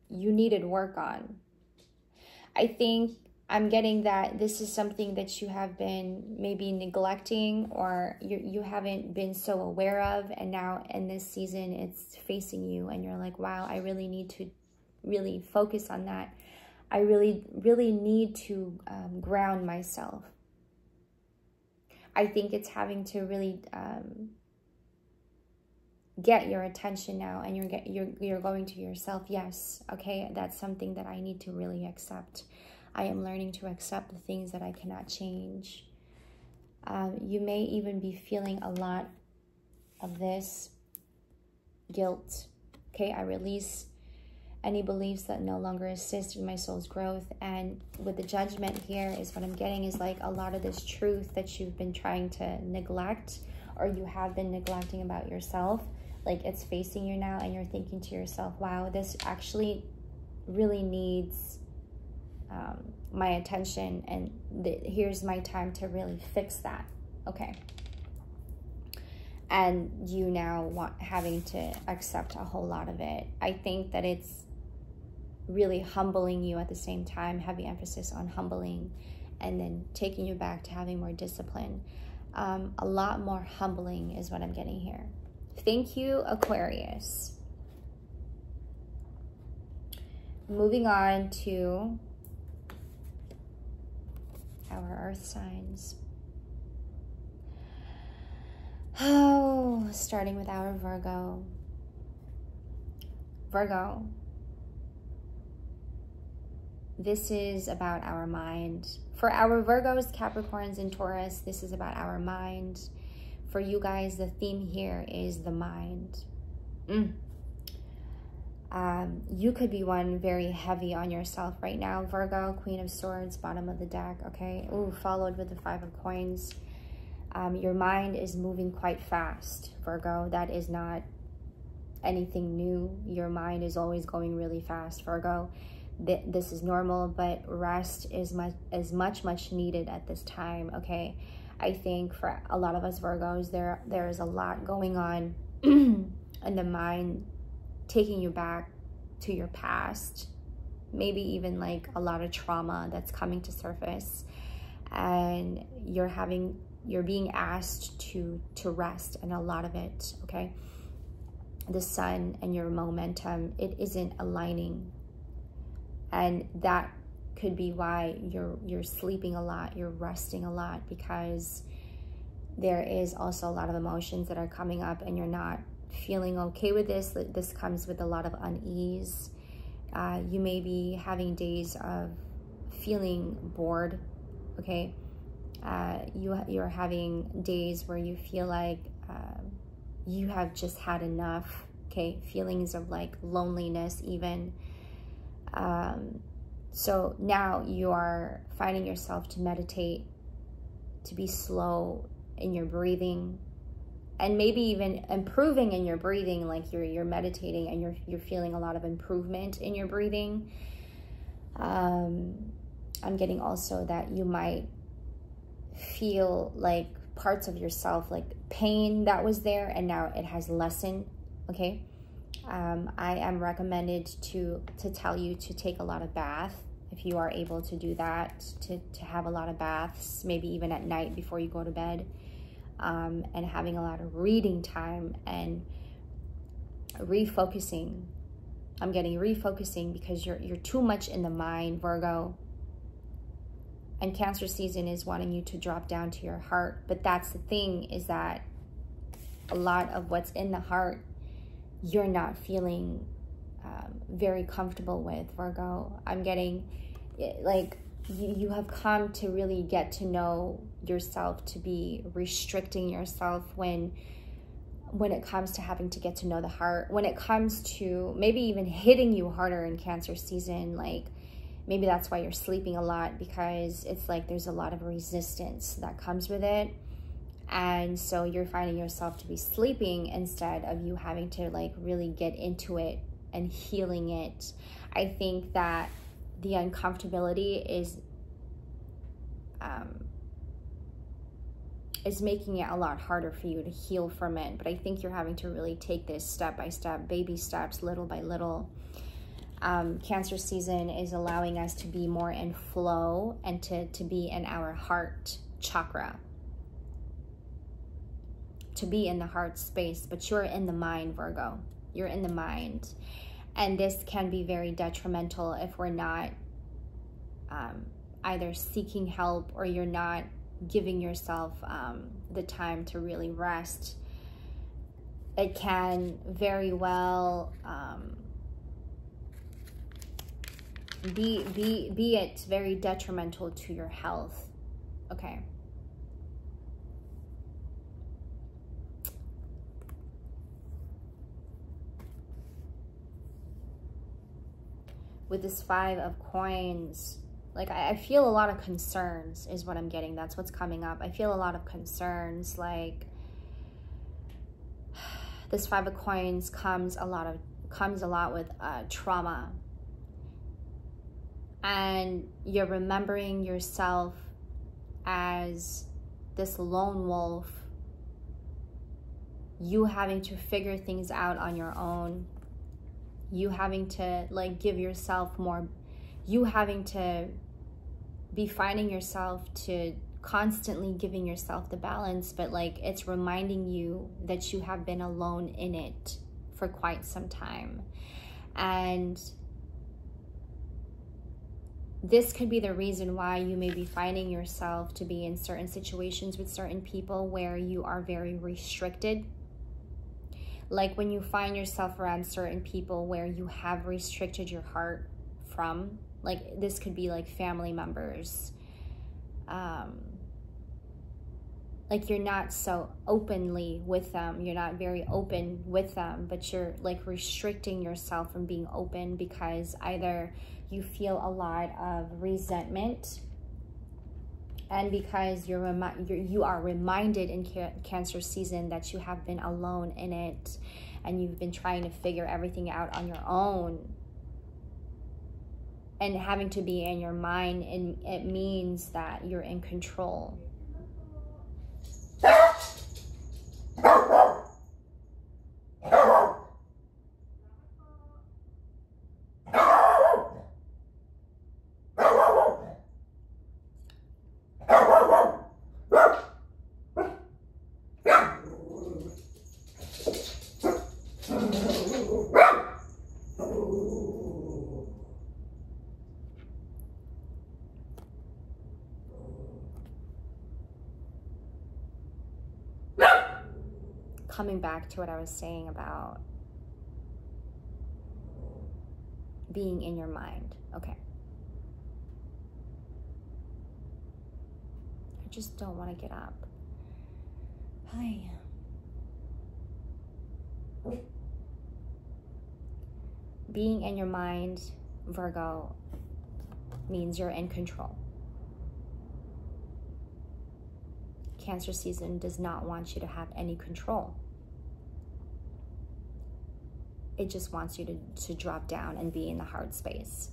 you needed work on. I think I'm getting that this is something that you have been maybe neglecting, or you haven't been so aware of, and now in this season it's facing you, and you're like, wow, I really need to really focus on that. I really need to ground myself. I think it's having to really get your attention now, and you're going to yourself. Yes, okay, that's something that I need to really accept. I am learning to accept the things that I cannot change. You may even be feeling a lot of this guilt. Okay, I release any beliefs that no longer assist in my soul's growth. And with the Judgment here is what I'm getting is like a lot of this truth that you've been trying to neglect, or you have been neglecting about yourself. Like it's facing you now, and you're thinking to yourself, wow, this actually really needs my attention, and here's my time to really fix that. Okay. And you now having to accept a whole lot of it. I think that it's really humbling you at the same time, heavy emphasis on humbling, and then taking you back to having more discipline. A lot more humbling is what I'm getting here. Thank you, Aquarius. Moving on to our earth signs. Oh, starting with our Virgo. Virgo. This is about our mind. For our Virgos, Capricorns, and Taurus, this is about our mind. For you guys, the theme here is the mind. You could be one very heavy on yourself right now, Virgo, Queen of Swords, bottom of the deck, okay? Ooh, followed with the Five of Coins. Your mind is moving quite fast, Virgo. That is not anything new. Your mind is always going really fast, Virgo. This is normal, but rest is much needed at this time, okay? I think for a lot of us Virgos, there is a lot going on in the mind, taking you back to your past, maybe even like a lot of trauma that's coming to surface, and you're being asked to rest, and a lot of it, okay? The sun and your momentum, it isn't aligning, and that could be why you're sleeping a lot, you're resting a lot, because there is also a lot of emotions that are coming up and you're not feeling okay with this. This comes with a lot of unease. You may be having days of feeling bored, okay? You're having days where you feel like you have just had enough, okay? Feelings of like loneliness even. So now you are finding yourself to meditate, to be slow in your breathing, and maybe even improving in your breathing, like you're meditating and you're feeling a lot of improvement in your breathing. I'm getting also that you might feel like parts of yourself, like pain that was there and now it has lessened, okay? I am recommended to tell you to take a lot of baths, if you are able to do that, to have a lot of baths, maybe even at night before you go to bed, and having a lot of reading time and refocusing. I'm getting refocusing because you're too much in the mind, Virgo. And Cancer season is wanting you to drop down to your heart. But that's the thing, is that a lot of what's in the heart, you're not feeling very comfortable with, Virgo. I'm getting like you have come to really get to know yourself, to be restricting yourself when it comes to having to get to know the heart, when it comes to maybe even hitting you harder in Cancer season. Like maybe that's why you're sleeping a lot, because it's like there's a lot of resistance that comes with it. And so you're finding yourself to be sleeping instead of you having to like really get into it and healing it. I think that the uncomfortability is making it a lot harder for you to heal from it. But I think you're having to really take this step by step, baby steps, little by little. Cancer season is allowing us to be more in flow and to be in our heart chakra, to be in the heart space. But you're in the mind, Virgo. You're in the mind. And this can be very detrimental if we're not either seeking help, or you're not giving yourself the time to really rest. It can very well be it very detrimental to your health, okay? With this Five of Coins, like I feel a lot of concerns is what I'm getting. That's what's coming up. I feel a lot of concerns. Like this Five of Coins comes a lot with trauma, and you're remembering yourself as this lone wolf, you having to figure things out on your own, you having to like give yourself more, you having to be finding yourself to constantly giving yourself the balance, but like it's reminding you that you have been alone in it for quite some time. And this could be the reason why you may be finding yourself to be in certain situations with certain people where you are very restricted. Like when you find yourself around certain people where you have restricted your heart from, like this could be like family members, like you're not so openly with them, you're not very open with them, but you're like restricting yourself from being open because either you feel a lot of resentment, and because you are reminded in Cancer season that you have been alone in it and you've been trying to figure everything out on your own. And having to be in your mind, and it means that you're in control. Coming back to what I was saying about being in your mind. Okay. I just don't want to get up. Hi. Being in your mind, Virgo, means you're in control. Cancer season does not want you to have any control. It just wants you to drop down and be in the hard space.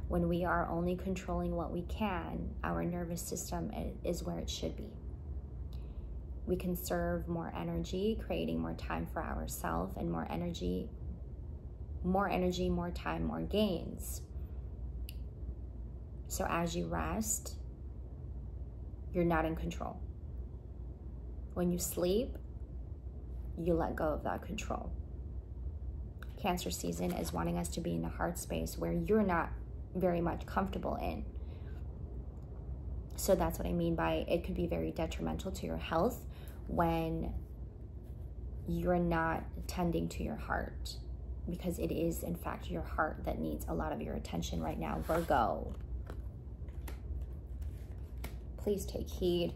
When we are only controlling what we can, our nervous system is where it should be. We conserve more energy, creating more time for ourselves, and more energy, more time, more gains. So as you rest, you're not in control. When you sleep, you let go of that control. Cancer season is wanting us to be in a hard space where you're not very much comfortable in. So that's what I mean by it could be very detrimental to your health when you're not tending to your heart, because it is in fact your heart that needs a lot of your attention right now, Virgo. Please take heed.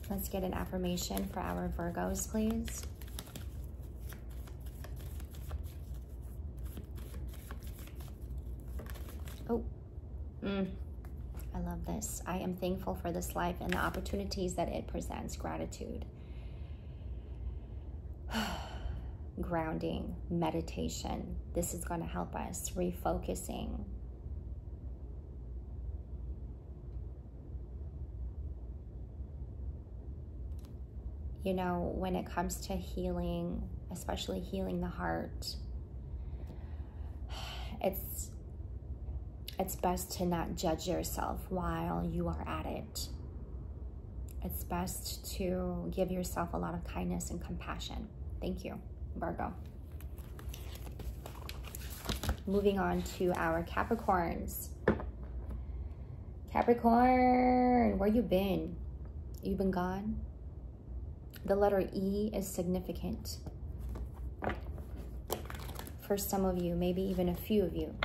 Let's get an affirmation for our Virgos, please. Oh, I love this. I am thankful for this life and the opportunities that it presents. Gratitude. Grounding, meditation. This is going to help us. Refocusing. You know, when it comes to healing, especially healing the heart, it's best to not judge yourself while you are at it. It's best to give yourself a lot of kindness and compassion. Thank you, Virgo. Moving on to our Capricorns. Capricorn, where you been? You been gone? The letter E is significant. For some of you, maybe even a few of you.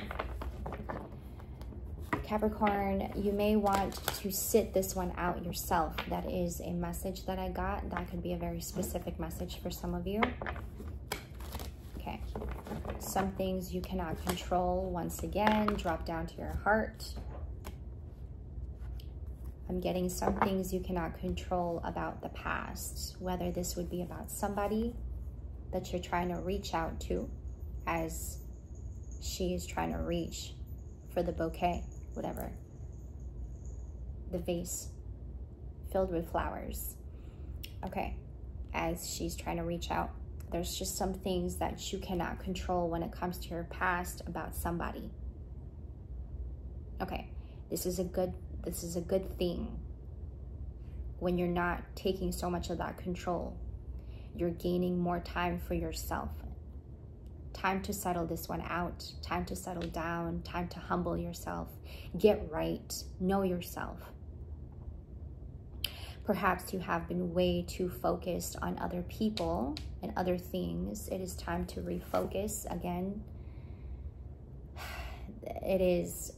Capricorn, you may want to sit this one out yourself. That is a message that I got. That could be a very specific message for some of you. Okay. Some things you cannot control. Once again, drop down to your heart. I'm getting some things you cannot control about the past, whether this would be about somebody that you're trying to reach out to as she is trying to reach for the bouquet, whatever, the vase filled with flowers. Okay, as she's trying to reach out, there's just some things that you cannot control when it comes to your past about somebody. Okay, this is a good thing when you're not taking so much of that control, You're gaining more time for yourself. Time to settle this one out. Time to settle down. Time to humble yourself. Get right. Know yourself. Perhaps you have been way too focused on other people and other things. It is time to refocus again. It is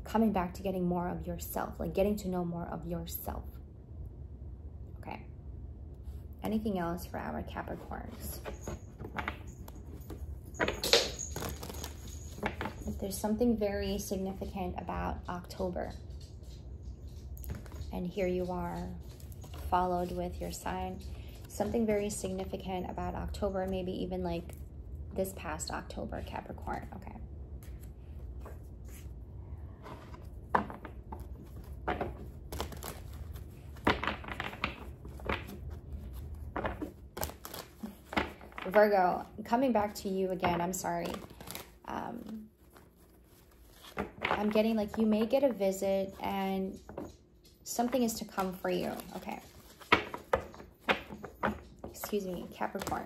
coming back to getting more of yourself, like getting to know more of yourself. Okay. Anything else for our Capricorns? There's something very significant about October. And here you are, followed with your sign. Something very significant about October, maybe even like this past October, Capricorn. Okay. Virgo, coming back to you again, I'm sorry. I'm getting like you may get a visit and something is to come for you. Okay. Excuse me, Capricorn.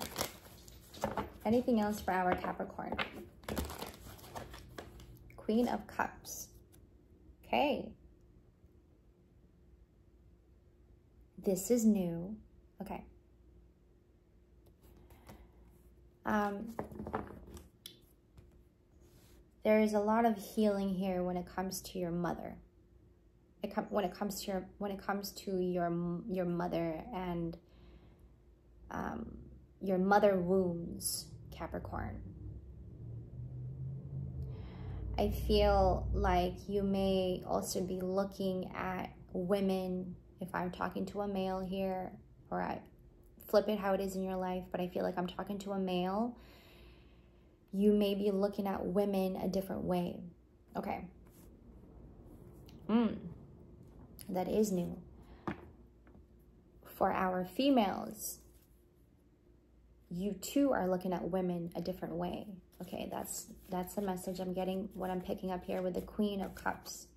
Anything else for our Capricorn? Queen of Cups. Okay. This is new. Okay. There is a lot of healing here when it comes to your mother. When it comes to your mother and your mother wounds, Capricorn. I feel like you may also be looking at women, if I'm talking to a male here, or I flip it how it is in your life, but I feel like I'm talking to a male. You may be looking at women a different way. Okay. That is new. For our females, you too are looking at women a different way. Okay, that's the message I'm getting, what I'm picking up here with the Queen of Cups.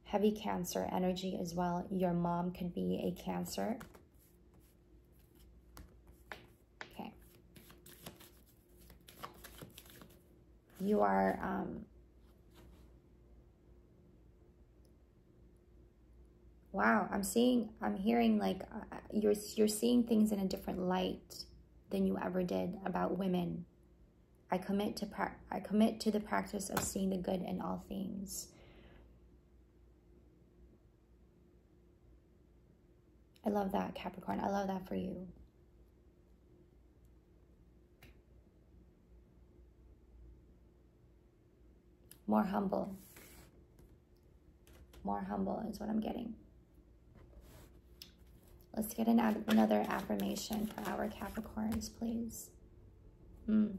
Heavy Cancer energy as well. Your mom could be a Cancer. Okay. You are wow, I'm hearing like you're seeing things in a different light than you ever did about women. I commit to the practice of seeing the good in all things. I love that, Capricorn. I love that for you. More humble. More humble is what I'm getting. Let's get another affirmation for our Capricorns, please. You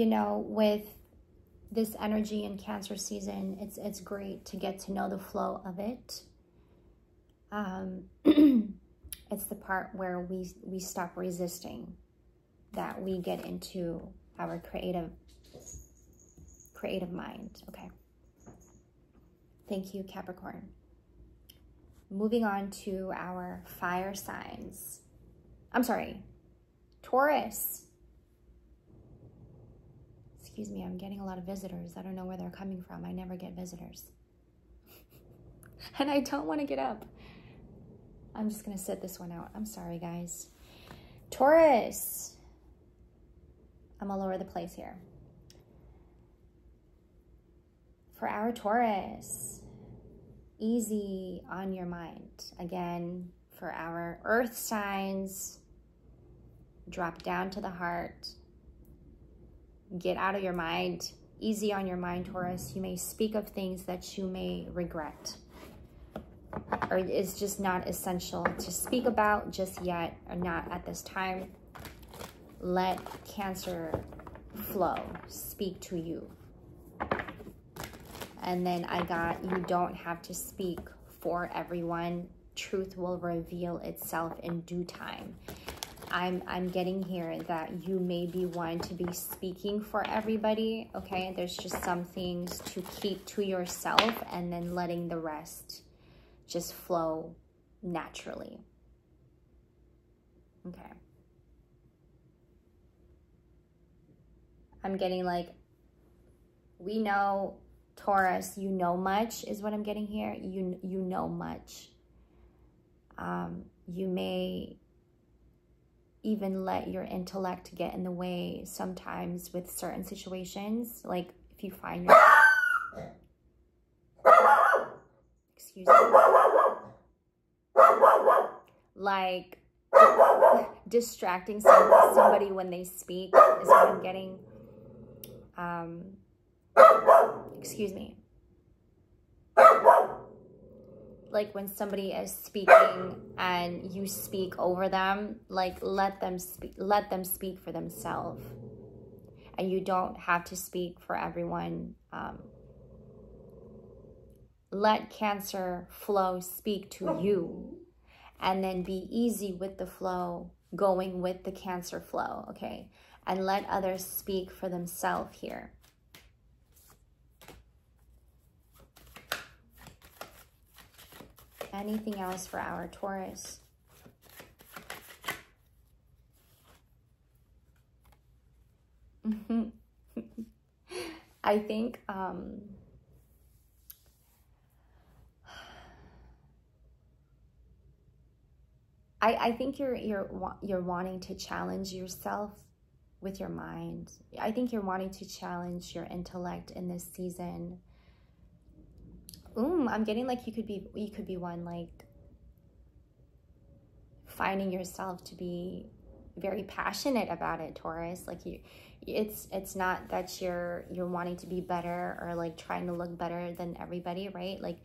know, with this energy in Cancer season, it's great to get to know the flow of it. It's the part where we stop resisting, that we get into our creative mind. Okay. Thank you, Capricorn. Moving on to our fire signs. I'm sorry, Taurus. Excuse me, I'm getting a lot of visitors. I don't know where they're coming from. I never get visitors. And I don't want to get up. I'm just going to sit this one out. I'm sorry, guys. Taurus. I'm all over the place here. For our Taurus, easy on your mind. Again, for our earth signs, drop down to the heart. Get out of your mind. Easy on your mind, Taurus. You may speak of things that you may regret, or it's just not essential to speak about just yet, or not at this time. Let Cancer flow, speak to you. And then I got, you don't have to speak for everyone. Truth will reveal itself in due time. I'm getting here that you may be one to be speaking for everybody, okay? There's just some things to keep to yourself and then letting the rest just flow naturally. Okay. I'm getting like, we know, Taurus, you know much is what I'm getting here. You know much. You may even let your intellect get in the way sometimes with certain situations. Like if you find your... Excuse me. Like distracting somebody when they speak is what I'm getting. Excuse me. Like when somebody is speaking and you speak over them, like let them speak for themselves. And you don't have to speak for everyone. Let Cancer flow speak to you, and then be easy with the flow, going with the Cancer flow, okay? And let others speak for themselves here. Anything else for our Taurus? I think I think you're wanting to challenge yourself with your mind. I think you're wanting to challenge your intellect in this season. I'm getting like you could be one like finding yourself to be very passionate about it, Taurus. Like it's not that you're wanting to be better or like trying to look better than everybody, right? Like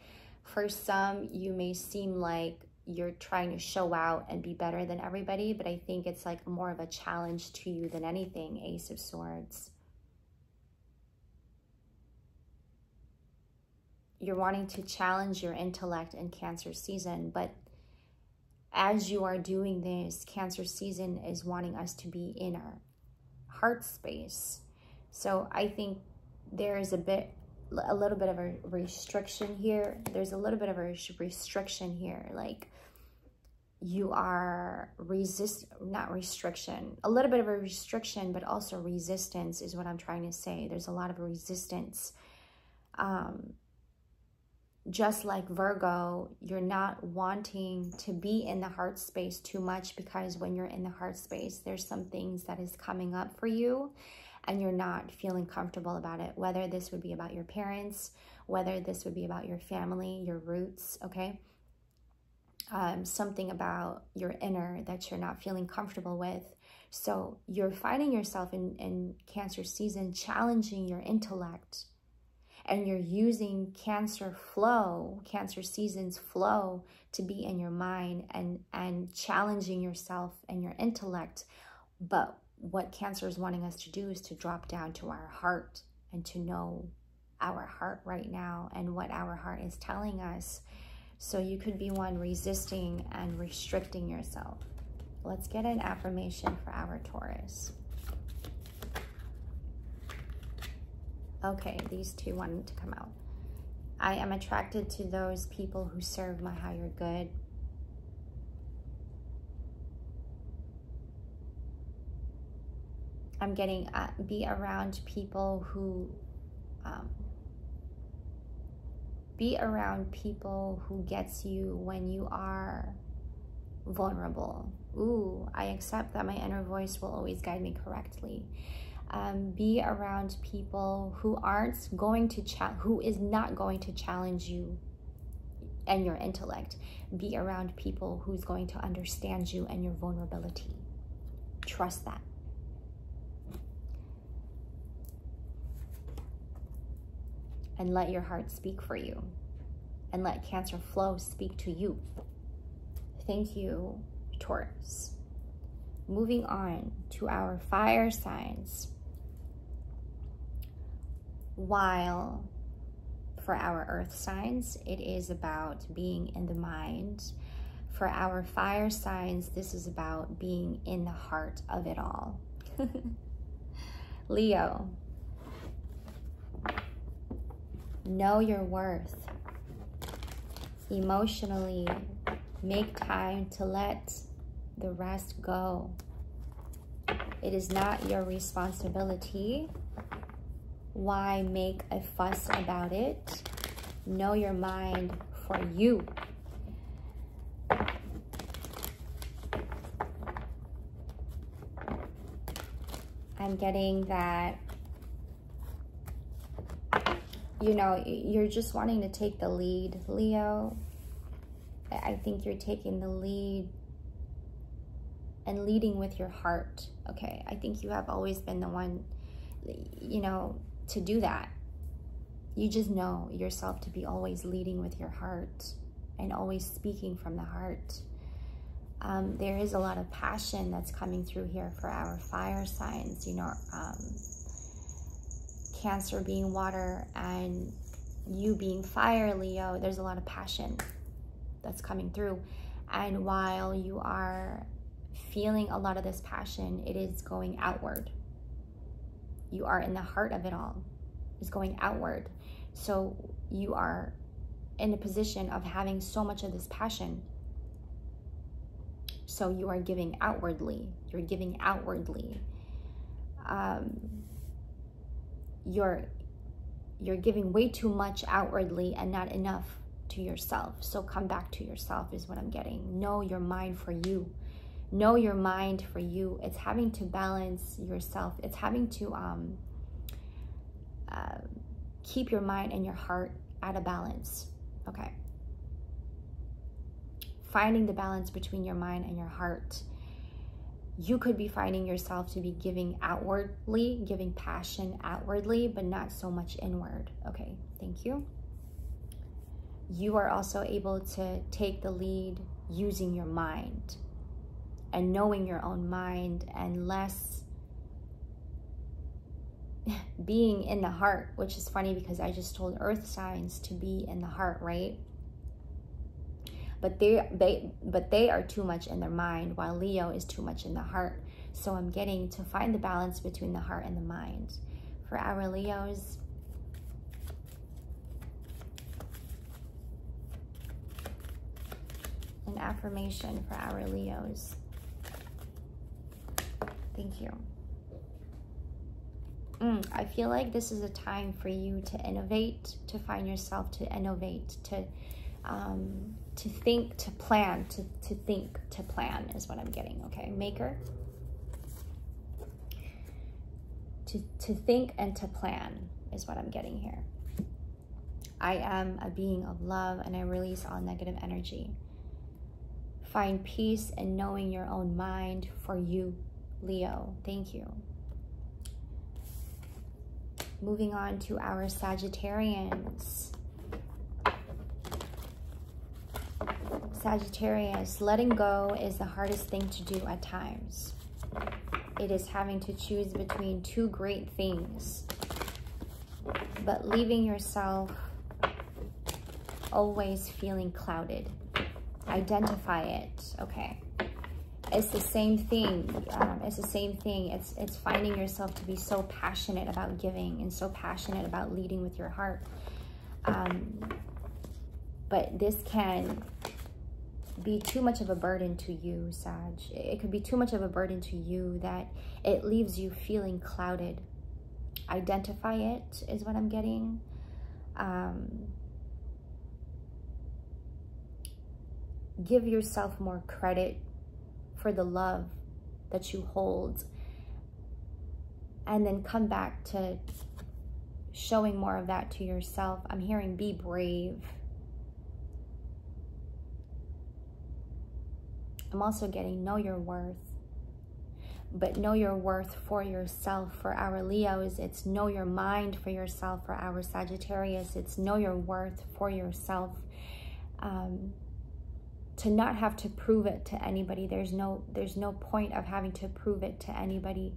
for some, you may seem like you're trying to show out and be better than everybody, but I think it's like more of a challenge to you than anything, Ace of Swords. You're wanting to challenge your intellect in Cancer season, but as you are doing this, Cancer season is wanting us to be in our heart space. So I think there is a little bit of a restriction here. There's a little bit of a restriction here. Like you are a little bit of a restriction, but also resistance is what I'm trying to say. There's a lot of resistance. Just like Virgo, you're not wanting to be in the heart space too much, because when you're in the heart space, there's some things that is coming up for you and you're not feeling comfortable about it. Whether this would be about your parents, whether this would be about your family, your roots, okay? Something about your inner that you're not feeling comfortable with. So you're finding yourself in Cancer season challenging your intellect. And you're using Cancer season's flow to be in your mind and challenging yourself and your intellect. But what Cancer is wanting us to do is to drop down to our heart and to know our heart right now and what our heart is telling us. So you could be one resisting and restricting yourself. Let's get an affirmation for our Taurus. Okay, these two wanted to come out. I am attracted to those people who serve my higher good. I'm getting be around people who gets you when you are vulnerable. Ooh, I accept that my inner voice will always guide me correctly. Be around people who is not going to challenge you and your intellect. Be around people who's going to understand you and your vulnerability. Trust that. And let your heart speak for you. And let Cancer flow speak to you. Thank you, Taurus. Moving on to our fire signs. While for our earth signs, it is about being in the mind. For our fire signs, this is about being in the heart of it all. Leo, know your worth. Emotionally Make time to let the rest go. It is not your responsibility. Why make a fuss about it? Know your mind for you. I'm getting that, you know, you're just wanting to take the lead, Leo. I think you're taking the lead and leading with your heart, okay? I think you have always been the one, you know, to do that. You just know yourself to be always leading with your heart and always speaking from the heart. There is a lot of passion that's coming through here for our fire signs, you know, Cancer being water and you being fire, Leo. There's a lot of passion that's coming through. And while you are feeling a lot of this passion, it is going outward. You are in the heart of it all. It's going outward. So you are in a position of having so much of this passion. So you are giving outwardly. You're giving outwardly. You're giving way too much outwardly and not enough to yourself. So come back to yourself is what I'm getting. Know your mind for you. Know your mind for you. It's having to balance yourself. It's having to keep your mind and your heart at a balance. Okay. Finding the balance between your mind and your heart. You could be finding yourself to be giving outwardly, giving passion outwardly, but not so much inward. Okay, thank you. You are also able to take the lead using your mind and knowing your own mind and less being in the heart, which is funny because I just told earth signs to be in the heart, right? But they are too much in their mind, while Leo is too much in the heart. So I'm getting to find the balance between the heart and the mind. For our Leos, an affirmation for our Leos. Thank you. I feel like this is a time for you to innovate, to find yourself, to innovate, to think, to plan, to think, to plan is what I'm getting, okay? Maker. To think and to plan is what I'm getting here. I am a being of love and I release all negative energy. Find peace in knowing your own mind for you, Leo. Thank you. Moving on to our Sagittarians. Sagittarius, letting go is the hardest thing to do at times. It is having to choose between two great things, but leaving yourself always feeling clouded. Identify it, okay? It's the same thing. It's the same thing. It's finding yourself to be so passionate about giving and so passionate about leading with your heart. But this can be too much of a burden to you, Sag. It could be too much of a burden to you that it leaves you feeling clouded. Identify it is what I'm getting. Give yourself more credit for the love that you hold, and then come back to showing more of that to yourself. I'm hearing be brave. I'm also getting know your worth, but know your worth for yourself. For our Leos, it's know your mind for yourself. For our Sagittarius, it's know your worth for yourself. To not have to prove it to anybody. There's no point of having to prove it to anybody,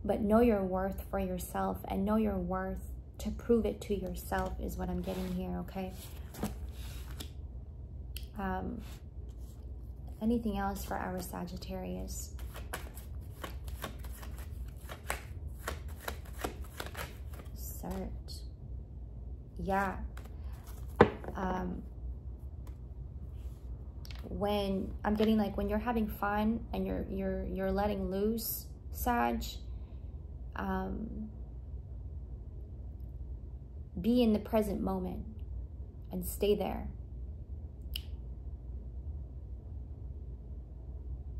but know your worth for yourself and know your worth to prove it to yourself is what I'm getting here, okay? Anything else for our Sagittarius? Cert. Yeah. when I'm getting like when you're having fun and you're letting loose, Sag, be in the present moment and stay there.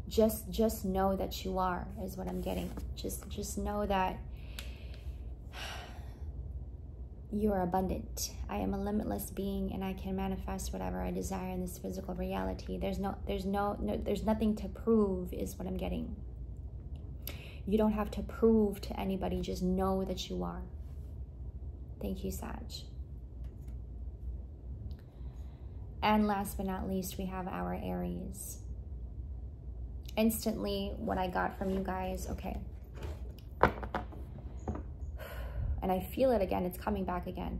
Just know that you are, is what I'm getting. Just know that you are abundant. I am a limitless being, and I can manifest whatever I desire in this physical reality. There's nothing to prove, is what I'm getting. You don't have to prove to anybody. Just know that you are. Thank you, Sag. And last but not least, we have our Aries. Instantly, what I got from you guys, okay. And I feel it again, it's coming back again.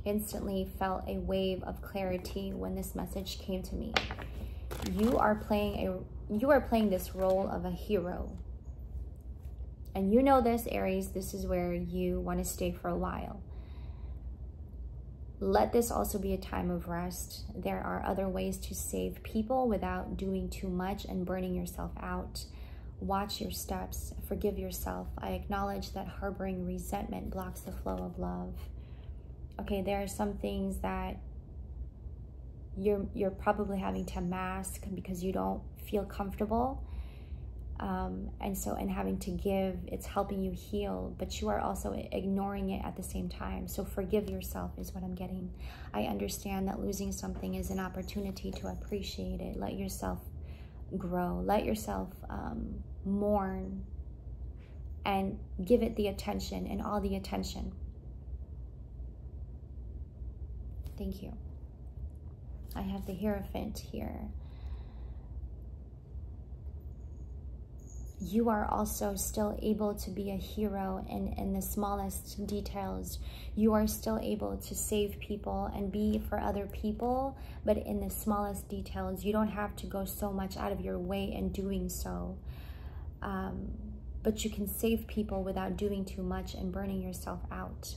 Instantly felt a wave of clarity when this message came to me. You are playing this role of a hero. And you know this, Aries, this is where you want to stay for a while. Let this also be a time of rest. There are other ways to save people without doing too much and burning yourself out. Watch your steps. Forgive yourself. I acknowledge that harboring resentment blocks the flow of love. Okay, there are some things that you're probably having to mask because you don't feel comfortable. And having to give, it's helping you heal, but you are also ignoring it at the same time. So forgive yourself is what I'm getting. I understand that losing something is an opportunity to appreciate it. Let yourself grow. Let yourself mourn and give it the attention and all the attention. Thank you. I have the Hierophant here. You are also still able to be a hero in the smallest details. You are still able to save people and be for other people, but in the smallest details. You don't have to go so much out of your way in doing so. But you can save people without doing too much and burning yourself out.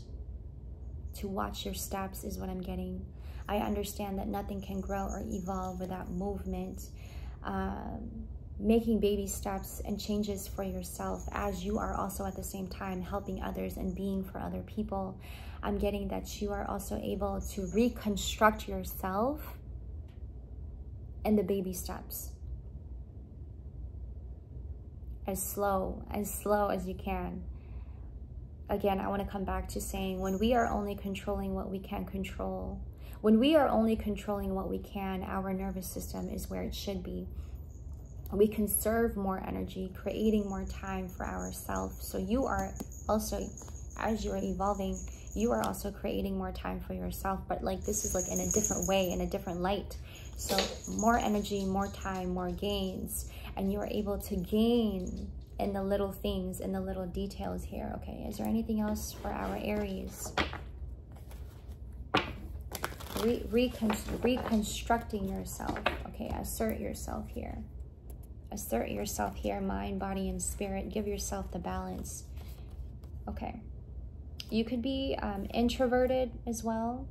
To watch your steps is what I'm getting. I understand that nothing can grow or evolve without movement. Making baby steps and changes for yourself as you are also at the same time helping others and being for other people. I'm getting that you are also able to reconstruct yourself in the baby steps. As slow as you can. Again, I want to come back to saying when we are only controlling what we can control, when we are only controlling what we can, our nervous system is where it should be. We conserve more energy, creating more time for ourselves. So you are also, as you are evolving, you are also creating more time for yourself. But like this is like in a different way, in a different light. So more energy, more time, more gains. And you are able to gain in the little things, in the little details here. Okay, is there anything else for our Aries? Reconstructing yourself. Okay, assert yourself here. Assert yourself here, mind, body, and spirit. Give yourself the balance. Okay. You could be introverted as well.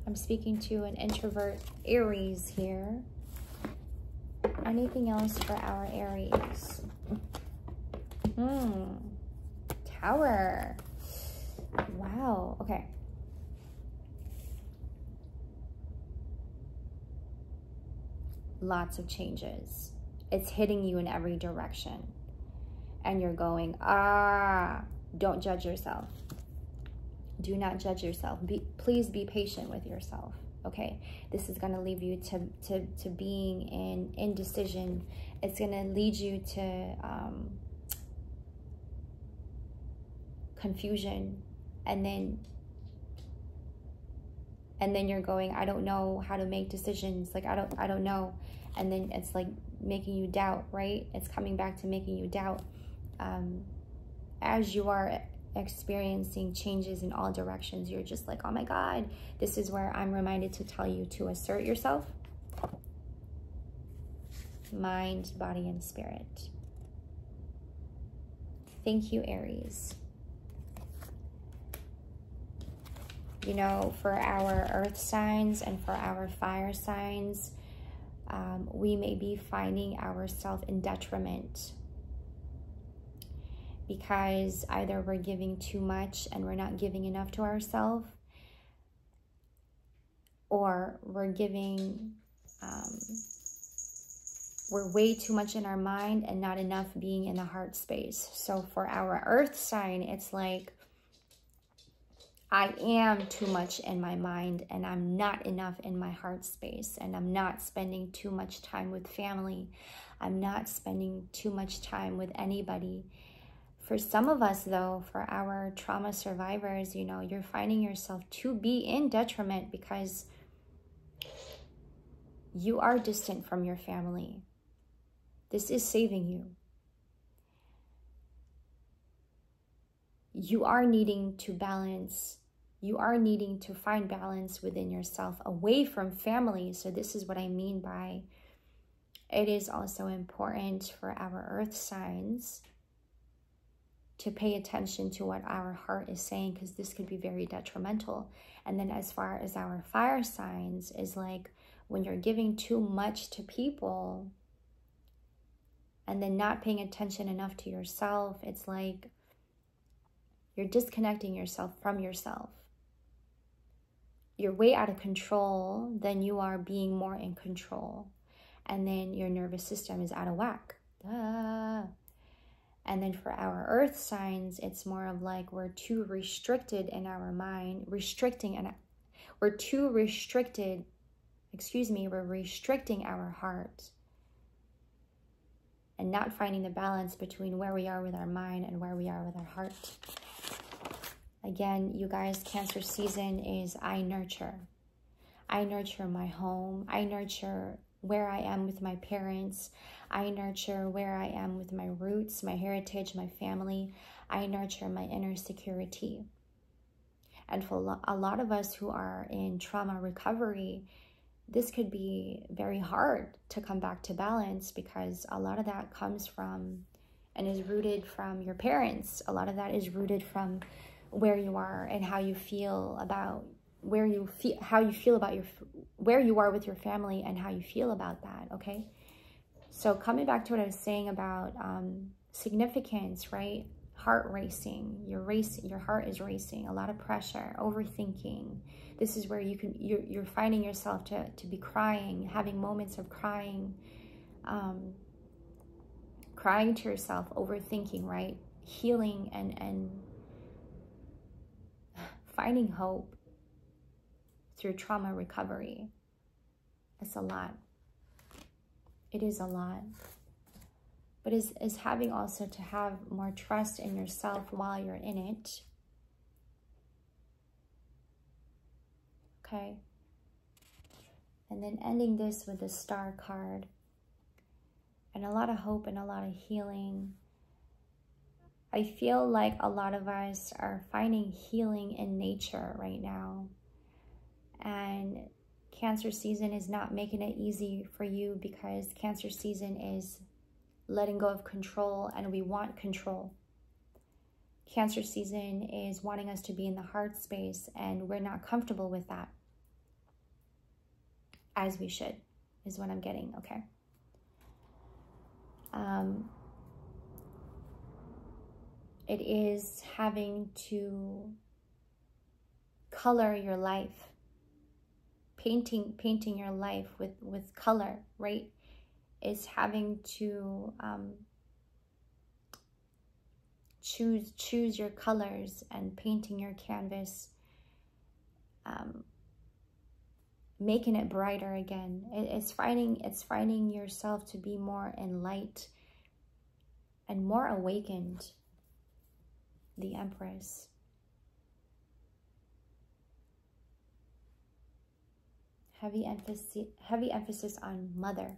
I'm speaking to an introvert Aries here. Anything else for our Aries? Tower. Wow. Okay. Lots of changes. It's hitting you in every direction. And you're going, don't judge yourself. Do not judge yourself. Please be patient with yourself. Okay, this is going to lead you to being in indecision. It's going to lead you to confusion, and then you're going, I don't know how to make decisions. Like I don't know, and then it's like making you doubt. Right? It's coming back to making you doubt as you are experiencing changes in all directions. You're just like, oh my God, this is where I'm reminded to tell you to assert yourself. Mind, body, and spirit. Thank you, Aries. You know, for our earth signs and for our fire signs, we may be finding ourselves in detriment because either we're giving too much and we're not giving enough to ourselves, or we're giving, we're way too much in our mind and not enough being in the heart space. So for our earth sign, it's like, I am too much in my mind and I'm not enough in my heart space, and I'm not spending too much time with family. I'm not spending too much time with anybody. For some of us though, for our trauma survivors, you know, you're finding yourself to be in detriment because you are distant from your family. This is saving you. You are needing to balance. You are needing to find balance within yourself away from family. So this is what I mean by it is also important for our earth signs to pay attention to what our heart is saying, because this could be very detrimental. And then as far as our fire signs, is like when you're giving too much to people and then not paying attention enough to yourself, it's like you're disconnecting yourself from yourself. You're way out of control than you are being more in control. And then your nervous system is out of whack. Duh. And then for our earth signs, it's more of like we're too restricted in our mind, we're restricting our heart and not finding the balance between where we are with our mind and where we are with our heart. Again, you guys, Cancer season is I nurture. I nurture my home. I nurture where I am with my parents. I nurture where I am with my roots, my heritage, my family. I nurture my inner security. And for a lot of us who are in trauma recovery, this could be very hard to come back to balance, because a lot of that comes from and is rooted from your parents. A lot of that is rooted from where you are and how you feel about where you are with your family and how you feel about that. Okay, so coming back to what I was saying about significance, right? Heart racing, your heart is racing, a lot of pressure, overthinking. This is where you're finding yourself to be crying, having moments of crying, crying to yourself, overthinking, right? Healing and finding hope through trauma recovery. It's a lot. It is a lot. But is having also to have more trust in yourself while you're in it. Okay. And then ending this with the Star card. And a lot of hope and a lot of healing. I feel like a lot of us are finding healing in nature right now. And Cancer season is not making it easy for you, because Cancer season is letting go of control, and we want control. Cancer season is wanting us to be in the heart space, and we're not comfortable with that. As we should, is what I'm getting, okay? It is having to color your life, painting your life with color, right? Is having to choose your colors and painting your canvas, making it brighter again. It's finding yourself to be more in light and more awakened. The Empress. Heavy emphasis on mother.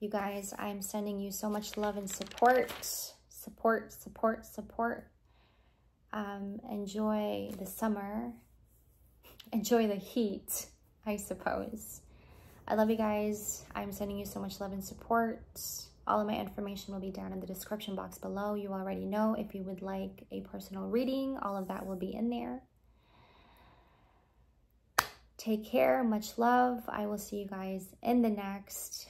You guys, I'm sending you so much love and support. Support. Enjoy the summer. Enjoy the heat, I suppose. I love you guys. I'm sending you so much love and support. All of my information will be down in the description box below. You already know. If you would like a personal reading, all of that will be in there. Take care. Much love. I will see you guys in the next.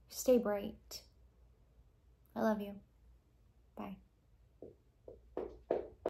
Stay bright. I love you. Bye.